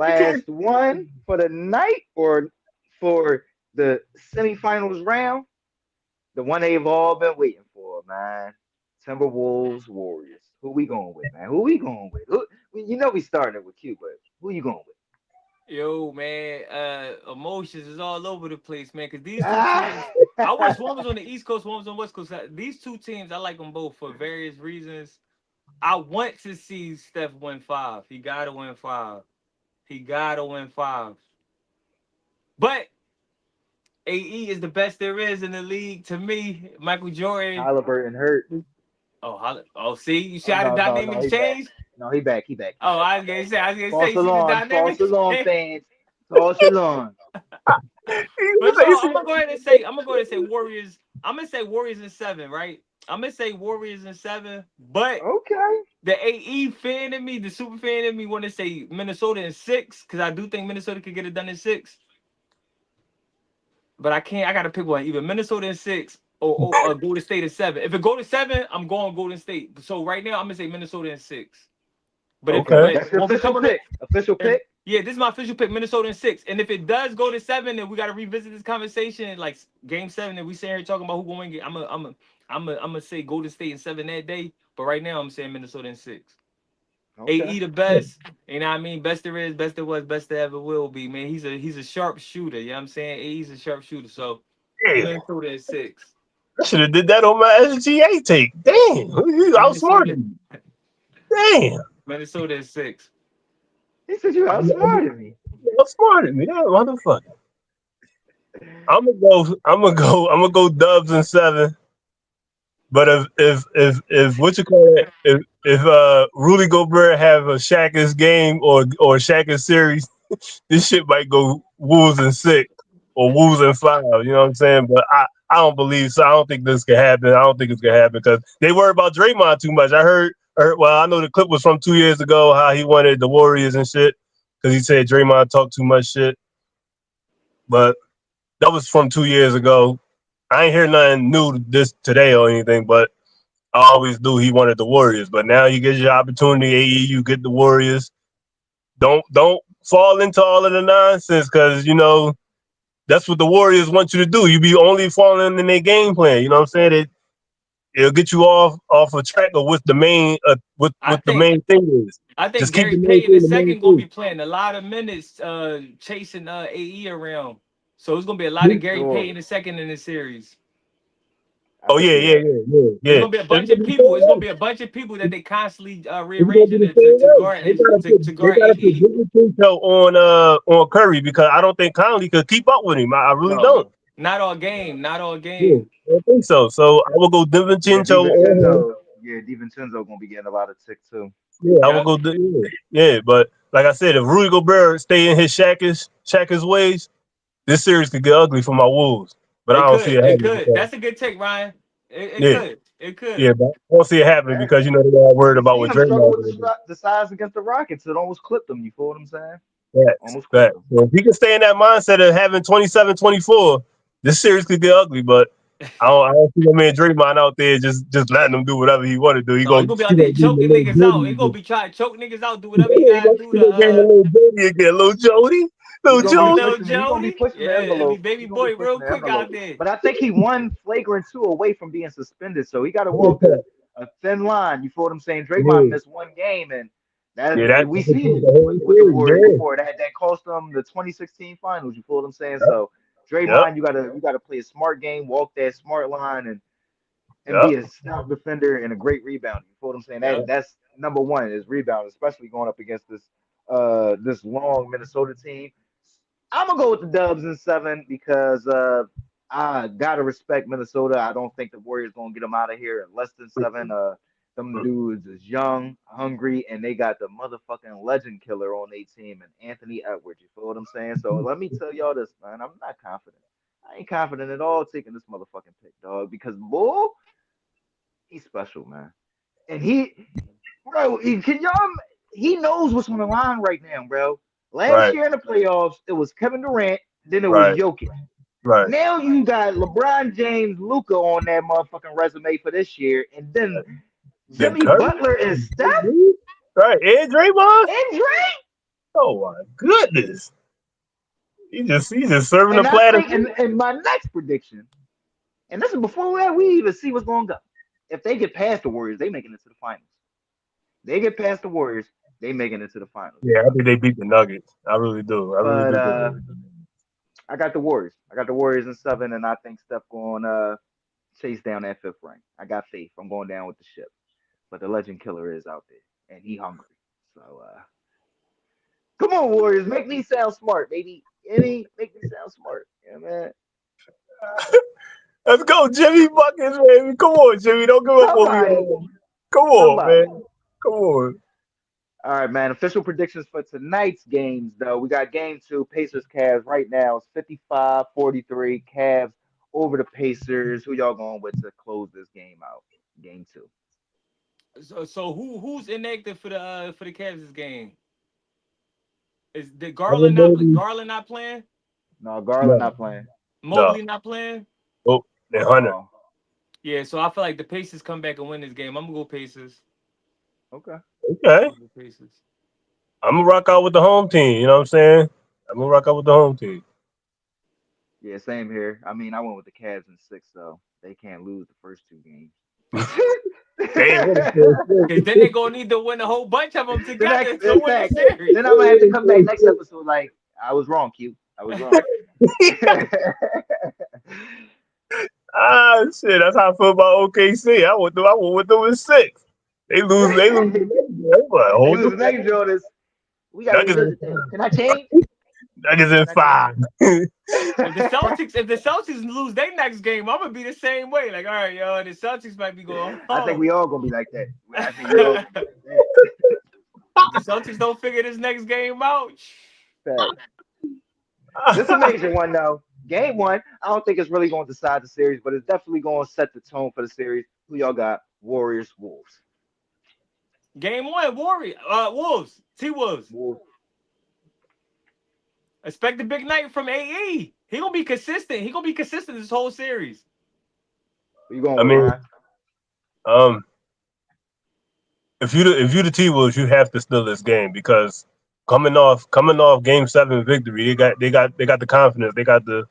[SPEAKER 2] You can't.
[SPEAKER 1] Last one for the night, or for the semifinals round, the one they've all been waiting for, man. Timberwolves, Warriors. Who we going with, man? Who we going with? You know we starting it with Q, but who you going with?
[SPEAKER 3] Yo, man, emotions is all over the place, man. Cause these two
[SPEAKER 1] Ah!
[SPEAKER 3] teams, I wish one was on the East Coast, one was on West Coast. These two teams, I like them both for various reasons. I want to see Steph win 5. He gotta win 5. He gotta win 5. But AE is the best there is in the league to me. Michael Jordan.
[SPEAKER 1] Halliburton hurt.
[SPEAKER 3] Oh, see, you see
[SPEAKER 1] Oh
[SPEAKER 3] how the
[SPEAKER 1] no, no, no,
[SPEAKER 3] dynamics
[SPEAKER 1] he back.
[SPEAKER 3] change.
[SPEAKER 1] No, he back. He back. He
[SPEAKER 3] Oh,
[SPEAKER 1] back. He back.
[SPEAKER 3] I was gonna say,
[SPEAKER 1] False
[SPEAKER 3] you see the
[SPEAKER 1] alarm. False
[SPEAKER 3] dynamics
[SPEAKER 1] alarm,
[SPEAKER 3] change.
[SPEAKER 1] fans. False alarm.
[SPEAKER 3] But so
[SPEAKER 2] You see,
[SPEAKER 3] I'm gonna go ahead and say, Warriors. I'm gonna say Warriors in 7, right? I'm gonna say Warriors in 7, but
[SPEAKER 1] Okay.
[SPEAKER 3] the AE fan in me, the super fan in me, want to say Minnesota in 6 because I do think Minnesota could get it done in 6. But I can't. I gotta pick one. Either Minnesota in 6 or Golden State in 7. If it go to 7, I'm going Golden State. So right now, I'm gonna say Minnesota in 6. But if
[SPEAKER 2] okay.
[SPEAKER 3] but
[SPEAKER 1] That's your
[SPEAKER 3] when we
[SPEAKER 1] official
[SPEAKER 3] come around,
[SPEAKER 1] pick. Official pick.
[SPEAKER 3] yeah, this is my official pick, Minnesota in 6. And if it does go to 7, then we gotta revisit this conversation like Game 7, and we sitting here talking about who gonna win. I'm gonna say Golden State in 7 that day. But right now, I'm saying Minnesota in 6.
[SPEAKER 1] Okay.
[SPEAKER 3] AE the best, you know what I mean? Best there is, best there was, best there ever will be, man. He's a sharp shooter, you know what I'm saying? AE's a sharp shooter. So
[SPEAKER 2] Yeah,
[SPEAKER 3] Minnesota in 6.
[SPEAKER 2] I should have did that on my SGA take. Damn, you outsmarted
[SPEAKER 3] Minnesota,
[SPEAKER 2] me. Damn,
[SPEAKER 3] Minnesota in 6.
[SPEAKER 1] He said you outsmarted me.
[SPEAKER 2] you outsmarted me. That motherfucker. I'm gonna go. I'm gonna go. I'm gonna go Dubs in 7. But if what you call it, if Rudy Gobert have a Shaq's game or Shaq's series, this shit might go Wolves in 6 or Wolves in 5. You know what I'm saying? But I don't believe so. I don't think this can happen. I don't think it's gonna happen because they worry about Draymond too much. Well, I know the clip was from 2 years ago how he wanted the Warriors and shit because he said Draymond talked too much shit. But that was from 2 years ago. I ain't hear nothing new this today or anything, but I always knew he wanted the Warriors. But now you get your opportunity, AE, you get the Warriors. Don't fall into all of the nonsense because that's what the Warriors want you to do. You be only falling in their game plan. You know what I'm saying? It'll get you off a track of what the main
[SPEAKER 3] I
[SPEAKER 2] what the
[SPEAKER 3] think
[SPEAKER 2] main thing is.
[SPEAKER 3] I think
[SPEAKER 2] Just keep the
[SPEAKER 3] Gary
[SPEAKER 2] main
[SPEAKER 3] Payton
[SPEAKER 2] thing the main
[SPEAKER 3] II gonna
[SPEAKER 2] thing.
[SPEAKER 3] be playing a lot of minutes, chasing AE around. So it's gonna be a lot of Gary
[SPEAKER 1] Sure,
[SPEAKER 3] Payton II in this series.
[SPEAKER 1] I
[SPEAKER 2] Oh
[SPEAKER 1] could
[SPEAKER 2] yeah,
[SPEAKER 1] see
[SPEAKER 2] yeah,
[SPEAKER 1] that.
[SPEAKER 2] yeah, yeah,
[SPEAKER 3] It's
[SPEAKER 2] yeah.
[SPEAKER 3] gonna be a
[SPEAKER 2] It's
[SPEAKER 3] bunch
[SPEAKER 2] gonna
[SPEAKER 3] of
[SPEAKER 2] be the
[SPEAKER 3] people.
[SPEAKER 2] same
[SPEAKER 3] It's gonna
[SPEAKER 2] way.
[SPEAKER 3] be a bunch of people that they constantly
[SPEAKER 2] It's gonna be
[SPEAKER 3] rearranging
[SPEAKER 2] the
[SPEAKER 3] to,
[SPEAKER 2] same
[SPEAKER 3] to
[SPEAKER 2] way.
[SPEAKER 3] guard
[SPEAKER 2] They
[SPEAKER 3] his
[SPEAKER 2] gotta put
[SPEAKER 3] to
[SPEAKER 2] they
[SPEAKER 3] guard
[SPEAKER 2] gotta put
[SPEAKER 3] AE.
[SPEAKER 2] Jimmy Pinto on Curry because I don't think Conley could keep up with him. I really don't.
[SPEAKER 1] No,
[SPEAKER 3] Not all game. Not all
[SPEAKER 2] Yeah,
[SPEAKER 3] game.
[SPEAKER 2] I don't think so. So I will go
[SPEAKER 1] yeah,
[SPEAKER 2] DiVincenzo on him.
[SPEAKER 1] DiVincenzo, yeah, DiVincenzo gonna be getting a lot of tick too.
[SPEAKER 2] Yeah, I will
[SPEAKER 3] Yep.
[SPEAKER 2] go. Yeah. But like I said, if Rudy Gobert stay in his Shackish ways, this series could get ugly for my Wolves. But I
[SPEAKER 3] It
[SPEAKER 2] don't see
[SPEAKER 3] could.
[SPEAKER 2] it
[SPEAKER 3] It
[SPEAKER 2] happening
[SPEAKER 3] could.
[SPEAKER 2] because
[SPEAKER 3] That's a good take, Ryan. It
[SPEAKER 2] yeah,
[SPEAKER 3] could. It could.
[SPEAKER 2] yeah, but I don't see it happening
[SPEAKER 1] Heck,
[SPEAKER 2] because they all worried
[SPEAKER 1] we
[SPEAKER 2] about
[SPEAKER 1] seen
[SPEAKER 2] what
[SPEAKER 1] him struggle
[SPEAKER 2] Draymond
[SPEAKER 1] with
[SPEAKER 2] gonna do.
[SPEAKER 1] the size against the Rockets. It almost clipped them. You feel what I'm saying?
[SPEAKER 2] Facts,
[SPEAKER 1] Almost clipped
[SPEAKER 2] facts.
[SPEAKER 1] them.
[SPEAKER 2] So if he can stay in that mindset of having 27, 24, this series could get ugly. But I don't see my man Draymond out there just letting him do whatever he want to do.
[SPEAKER 3] No, he gonna be out
[SPEAKER 2] He
[SPEAKER 3] there
[SPEAKER 2] gonna give him a
[SPEAKER 3] choking
[SPEAKER 2] little
[SPEAKER 3] niggas out. He
[SPEAKER 2] Jody
[SPEAKER 3] gonna
[SPEAKER 2] again.
[SPEAKER 3] be trying to choke niggas out. Do whatever he
[SPEAKER 2] He
[SPEAKER 3] gotta do
[SPEAKER 2] gonna give him a
[SPEAKER 3] to
[SPEAKER 2] little Jody again, little Jody,
[SPEAKER 1] He
[SPEAKER 2] little
[SPEAKER 1] gonna be
[SPEAKER 2] Jody.
[SPEAKER 3] little
[SPEAKER 1] pushing. He gonna be
[SPEAKER 3] Jody.
[SPEAKER 1] pushing the
[SPEAKER 3] Yeah, it'll be
[SPEAKER 1] envelope.
[SPEAKER 3] baby
[SPEAKER 1] He gonna be
[SPEAKER 3] boy
[SPEAKER 1] pushing
[SPEAKER 3] real
[SPEAKER 1] the
[SPEAKER 3] quick
[SPEAKER 1] envelope.
[SPEAKER 3] out there.
[SPEAKER 1] But I think he one flagrant two away from being suspended. So he got to
[SPEAKER 2] Yeah,
[SPEAKER 1] walk a thin line. You feel what I'm saying? Draymond
[SPEAKER 2] yeah,
[SPEAKER 1] missed one game, and that we
[SPEAKER 2] that could
[SPEAKER 1] seen
[SPEAKER 2] take
[SPEAKER 1] it
[SPEAKER 2] the whole
[SPEAKER 1] with the
[SPEAKER 2] series.
[SPEAKER 1] Warriors
[SPEAKER 2] Yeah,
[SPEAKER 1] before. That cost them the 2016 finals. You feel what I'm saying?
[SPEAKER 2] yep,
[SPEAKER 1] So
[SPEAKER 2] yep,
[SPEAKER 1] Draymond, you gotta play a smart game, walk that smart line, and
[SPEAKER 2] yep.
[SPEAKER 1] be a stout defender and a great rebounder. You feel what I'm saying?
[SPEAKER 3] Yep.
[SPEAKER 1] That's number one is rebound, especially going up against this long Minnesota team. I'm gonna go with the Dubs in seven because I gotta respect Minnesota. I don't think the Warriors gonna get them out of here in less than seven. Them dudes is young, hungry, and they got the motherfucking legend killer on their team and Anthony Edwards. You feel what I'm saying? So let me tell y'all this, man. I'm not confident. I ain't confident at all taking this motherfucking pick, dog, because Bull, he's special, man. And bro, can y'all? He knows what's on the line right now, bro. Last
[SPEAKER 2] Right,
[SPEAKER 1] year in the playoffs, it was Kevin Durant, then it was
[SPEAKER 2] right,
[SPEAKER 1] Jokic.
[SPEAKER 2] right.
[SPEAKER 1] Now you got LeBron James, Luca on that motherfucking resume for this year, and then
[SPEAKER 2] Then
[SPEAKER 1] Jimmy
[SPEAKER 2] Curry,
[SPEAKER 1] Butler and Steph
[SPEAKER 2] right? And Draymond.
[SPEAKER 1] and Dre.
[SPEAKER 2] Oh my goodness, he just serving the
[SPEAKER 1] And I
[SPEAKER 2] platter.
[SPEAKER 1] think, and my next prediction, and this is before we even see what's going to go. If they get past the Warriors, they making it to the finals. They get past the Warriors, they making it to the finals,
[SPEAKER 2] Yeah, I
[SPEAKER 1] bro.
[SPEAKER 2] think they beat the Nuggets. I really do. I really
[SPEAKER 1] But
[SPEAKER 2] do think they beat the
[SPEAKER 1] I got the Warriors. I got the Warriors in seven, and I think Steph going chase down that fifth ring. I got faith. I'm going down with the ship. But the legend killer is out there, and he hungry. So come on, Warriors, make me sound smart, baby. Any make me sound smart. Yeah, man.
[SPEAKER 2] Let's go, Jimmy Buckets, baby. Come on, Jimmy. Don't give up on me.
[SPEAKER 1] Somebody,
[SPEAKER 2] Come on,
[SPEAKER 1] somebody.
[SPEAKER 2] man. Come on.
[SPEAKER 1] All right, man. Official predictions for tonight's games, though. We got game two, Pacers Cavs. Right now, it's 55-43. Cavs over the Pacers. Who y'all going with to close this game out? Game two.
[SPEAKER 3] So who's inactive for the Cavs this game? Is the
[SPEAKER 2] I mean, maybe.
[SPEAKER 3] Garland not playing?
[SPEAKER 1] No, Garland
[SPEAKER 2] No,
[SPEAKER 1] not playing.
[SPEAKER 2] no.
[SPEAKER 3] Mobley not playing?
[SPEAKER 2] Oh, and Hunter.
[SPEAKER 1] No.
[SPEAKER 3] Yeah, so I feel like the Pacers come back and win this game. I'm gonna go Pacers.
[SPEAKER 1] Okay.
[SPEAKER 2] Okay.
[SPEAKER 3] I'm gonna go Pacers.
[SPEAKER 2] I'm going to rock out with the home team. You know what I'm saying? I'm going to rock out with the home team.
[SPEAKER 1] Yeah, same here. I mean, I went with the Cavs in six, so they can't lose the first two games.
[SPEAKER 2] They ain't ready for
[SPEAKER 3] Cause then they're gonna need to win a whole bunch of them
[SPEAKER 1] The
[SPEAKER 3] together
[SPEAKER 1] next,
[SPEAKER 3] to
[SPEAKER 1] in
[SPEAKER 3] win the
[SPEAKER 1] fact,
[SPEAKER 3] series.
[SPEAKER 1] then I'm gonna have to come back next episode like I was wrong, Q. I was wrong.
[SPEAKER 2] Ah, shit. That's how I feel about OKC. I went with them in six. They lose. They lose. The next game. I'm like,
[SPEAKER 1] They
[SPEAKER 2] hold
[SPEAKER 1] lose
[SPEAKER 2] the
[SPEAKER 1] the next Jonas. We gotta
[SPEAKER 2] Nuggets in
[SPEAKER 1] revisit that. Can I change?
[SPEAKER 2] Nuggets in
[SPEAKER 1] Can I change?
[SPEAKER 2] five.
[SPEAKER 3] If the Celtics lose their next game, I'm gonna be the same way. Like, all right, yo, the Celtics might be going
[SPEAKER 1] I think
[SPEAKER 3] home.
[SPEAKER 1] we all gonna be like that. I think we all gonna be
[SPEAKER 3] If
[SPEAKER 1] like that.
[SPEAKER 3] the Celtics don't figure this next game out,
[SPEAKER 1] Facts. This is a major one though. Game one, I don't think it's really going to decide the series, but it's definitely going to set the tone for the series. Who y'all got? Warriors, Wolves.
[SPEAKER 3] Game one, Warrior, Wolves, T Wolves.
[SPEAKER 1] Wolves.
[SPEAKER 3] Expect the big night from AE. He gonna be consistent. He gonna be consistent this whole series.
[SPEAKER 1] Who you going
[SPEAKER 2] I
[SPEAKER 1] with,
[SPEAKER 2] mean,
[SPEAKER 1] Ryan?
[SPEAKER 2] um, if you the T Wolves, you have to steal this game because coming off Game 7 victory, they got the confidence, they got the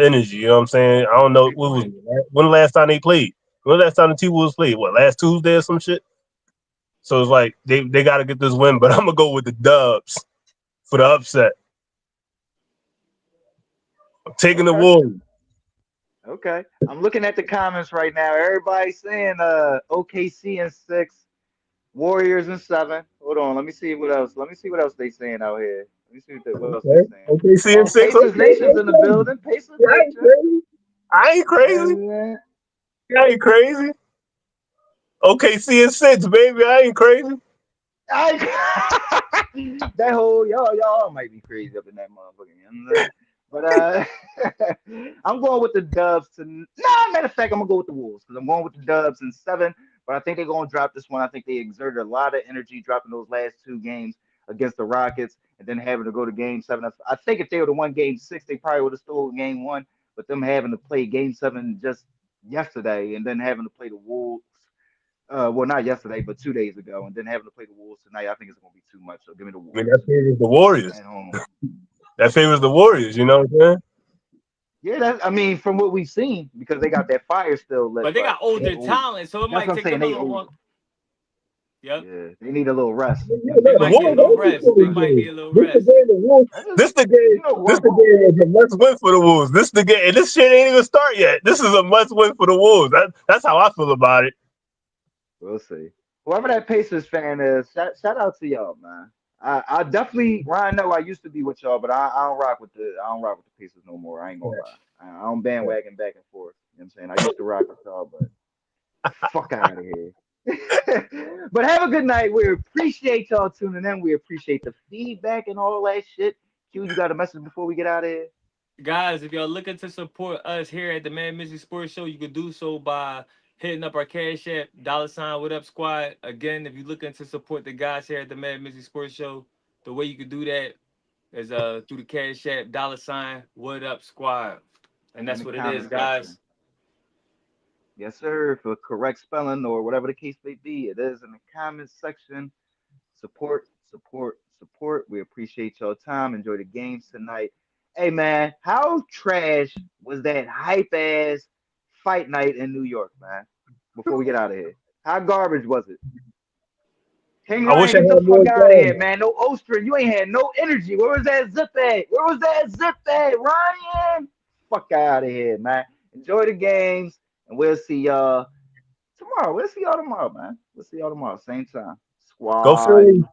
[SPEAKER 2] energy. You know what I'm saying? I don't know
[SPEAKER 3] Big
[SPEAKER 2] what was
[SPEAKER 3] win.
[SPEAKER 2] when the last time they played. When the last time the T Wolves played? What, last Tuesday or some shit? So it's like they got to get this win, but I'm gonna go with the Dubs for the upset. I'm taking the
[SPEAKER 1] Okay.
[SPEAKER 2] Wolves.
[SPEAKER 1] Okay. I'm looking at the comments right now. Everybody's saying OKC in 6, Warriors in 7. Hold on. Let me see what else. Let me see what else they saying out here. Let me see what else they
[SPEAKER 2] Okay,
[SPEAKER 1] saying.
[SPEAKER 2] okay,
[SPEAKER 1] Oh,
[SPEAKER 2] CN6.
[SPEAKER 1] Pacers
[SPEAKER 2] Okay,
[SPEAKER 1] Nation's in the
[SPEAKER 2] okay.
[SPEAKER 1] building. Pacers
[SPEAKER 2] Yeah,
[SPEAKER 1] Nation.
[SPEAKER 2] I ain't crazy.
[SPEAKER 1] Yeah.
[SPEAKER 2] I ain't crazy. Okay, CN6, baby. I ain't crazy.
[SPEAKER 1] I, that whole y'all might be crazy up in that motherfucker. You know what I'm saying? But I'm going with the Dubs to no matter of fact, I'm gonna go with the Wolves because I'm going with the Dubs in 7. But I think they're gonna drop this one. I think they exerted a lot of energy dropping those last 2 games against the Rockets and then having to go to Game 7. I think if they would have won Game 6, they probably would have stole Game 1. But them having to play Game 7 just yesterday and then having to play the Wolves well, not yesterday, but 2 days ago, and then having to play the Wolves tonight, I think it's going to be too much. So give me the
[SPEAKER 2] I mean, that
[SPEAKER 1] Wolves
[SPEAKER 2] favors the Warriors.
[SPEAKER 1] at home.
[SPEAKER 2] That favors the Warriors. You know what I'm saying?
[SPEAKER 1] Yeah, I mean, from what we've seen, because they got that fire still lit,
[SPEAKER 3] But they
[SPEAKER 1] but
[SPEAKER 3] got
[SPEAKER 1] they
[SPEAKER 3] older
[SPEAKER 1] old.
[SPEAKER 3] talent, so it
[SPEAKER 1] That's
[SPEAKER 3] might
[SPEAKER 1] what I'm
[SPEAKER 3] take
[SPEAKER 1] saying.
[SPEAKER 3] them a
[SPEAKER 1] They
[SPEAKER 3] little
[SPEAKER 1] old.
[SPEAKER 3] more. Yep.
[SPEAKER 1] Yeah, they need a little rest.
[SPEAKER 2] Yeah,
[SPEAKER 1] You know what I'm
[SPEAKER 3] They
[SPEAKER 2] the
[SPEAKER 1] saying?
[SPEAKER 3] might need a
[SPEAKER 2] Wolves.
[SPEAKER 3] little
[SPEAKER 1] Game six
[SPEAKER 3] rest.
[SPEAKER 1] was
[SPEAKER 3] They
[SPEAKER 2] This
[SPEAKER 3] might
[SPEAKER 1] crazy.
[SPEAKER 3] need a little
[SPEAKER 2] the
[SPEAKER 3] rest.
[SPEAKER 2] game. The Wolves.
[SPEAKER 1] That is,
[SPEAKER 2] This the game.
[SPEAKER 1] you know
[SPEAKER 2] This
[SPEAKER 1] what?
[SPEAKER 2] the game is a must win for the Wolves. This the game. And this shit ain't even start yet. This is a must win for the Wolves. That's how I feel about it.
[SPEAKER 1] We'll see. Whoever that Pacers fan is, shout out to y'all, man. I definitely Ryan know I used to be with y'all, but I don't rock with the Pacers no more. I ain't gonna lie. I don't bandwagon back and forth. You know what I'm saying? I used to rock with y'all, but fuck out of here. But have a good night. We appreciate y'all tuning in. We appreciate the feedback and all that shit. Q, you got a message before we get out of here?
[SPEAKER 3] Guys, if y'all looking to support us here at the MadMizzy Sports Show, you can do so by hitting up our Cash App, $ what up squad. Again, if you're looking to support the guys here at the MadMizzy Sports Show, the way you can do that is through the Cash App, $what up squad. And
[SPEAKER 1] In
[SPEAKER 3] that's
[SPEAKER 1] the
[SPEAKER 3] what it is,
[SPEAKER 1] comment section.
[SPEAKER 3] guys.
[SPEAKER 1] Yes, sir. For correct spelling or whatever the case may be, it is in the comment section. Support, support, support. We appreciate your time. Enjoy the games tonight. Hey man, how trash was that hype ass fight night in New York, man? Before we get out of here, how garbage was it? King
[SPEAKER 2] I wish
[SPEAKER 1] Ryan,
[SPEAKER 2] I
[SPEAKER 1] get the
[SPEAKER 2] had more
[SPEAKER 1] fuck out of here,
[SPEAKER 2] time.
[SPEAKER 1] man. No Ostrin, you ain't had no energy. Where was that zip at? Where was that zip at, Ryan? Fuck out of here, man. Enjoy the games, and we'll see y'all tomorrow. We'll see y'all tomorrow, man. We'll see y'all tomorrow, same time.
[SPEAKER 2] Go
[SPEAKER 1] Squad.
[SPEAKER 2] Philly.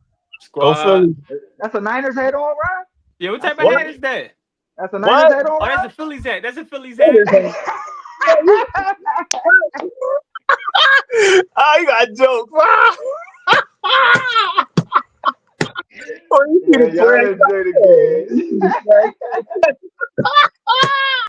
[SPEAKER 2] Go
[SPEAKER 3] Squad.
[SPEAKER 2] Philly.
[SPEAKER 1] That's a Niners head on, Ryan.
[SPEAKER 3] Yeah, what type
[SPEAKER 1] That's
[SPEAKER 3] of
[SPEAKER 1] a
[SPEAKER 2] What?
[SPEAKER 3] hat is that?
[SPEAKER 1] that's a Niners
[SPEAKER 2] What?
[SPEAKER 1] head on,
[SPEAKER 3] Oh, that's a
[SPEAKER 1] Ryan.
[SPEAKER 3] Phillies hat. That's a Phillies
[SPEAKER 2] What
[SPEAKER 3] hat.
[SPEAKER 2] is that? I got jokes. Oh, you see
[SPEAKER 1] Yeah,
[SPEAKER 2] the
[SPEAKER 1] y'all
[SPEAKER 2] flag?
[SPEAKER 1] enjoy the
[SPEAKER 2] Oh, you
[SPEAKER 1] game.
[SPEAKER 2] see the flag?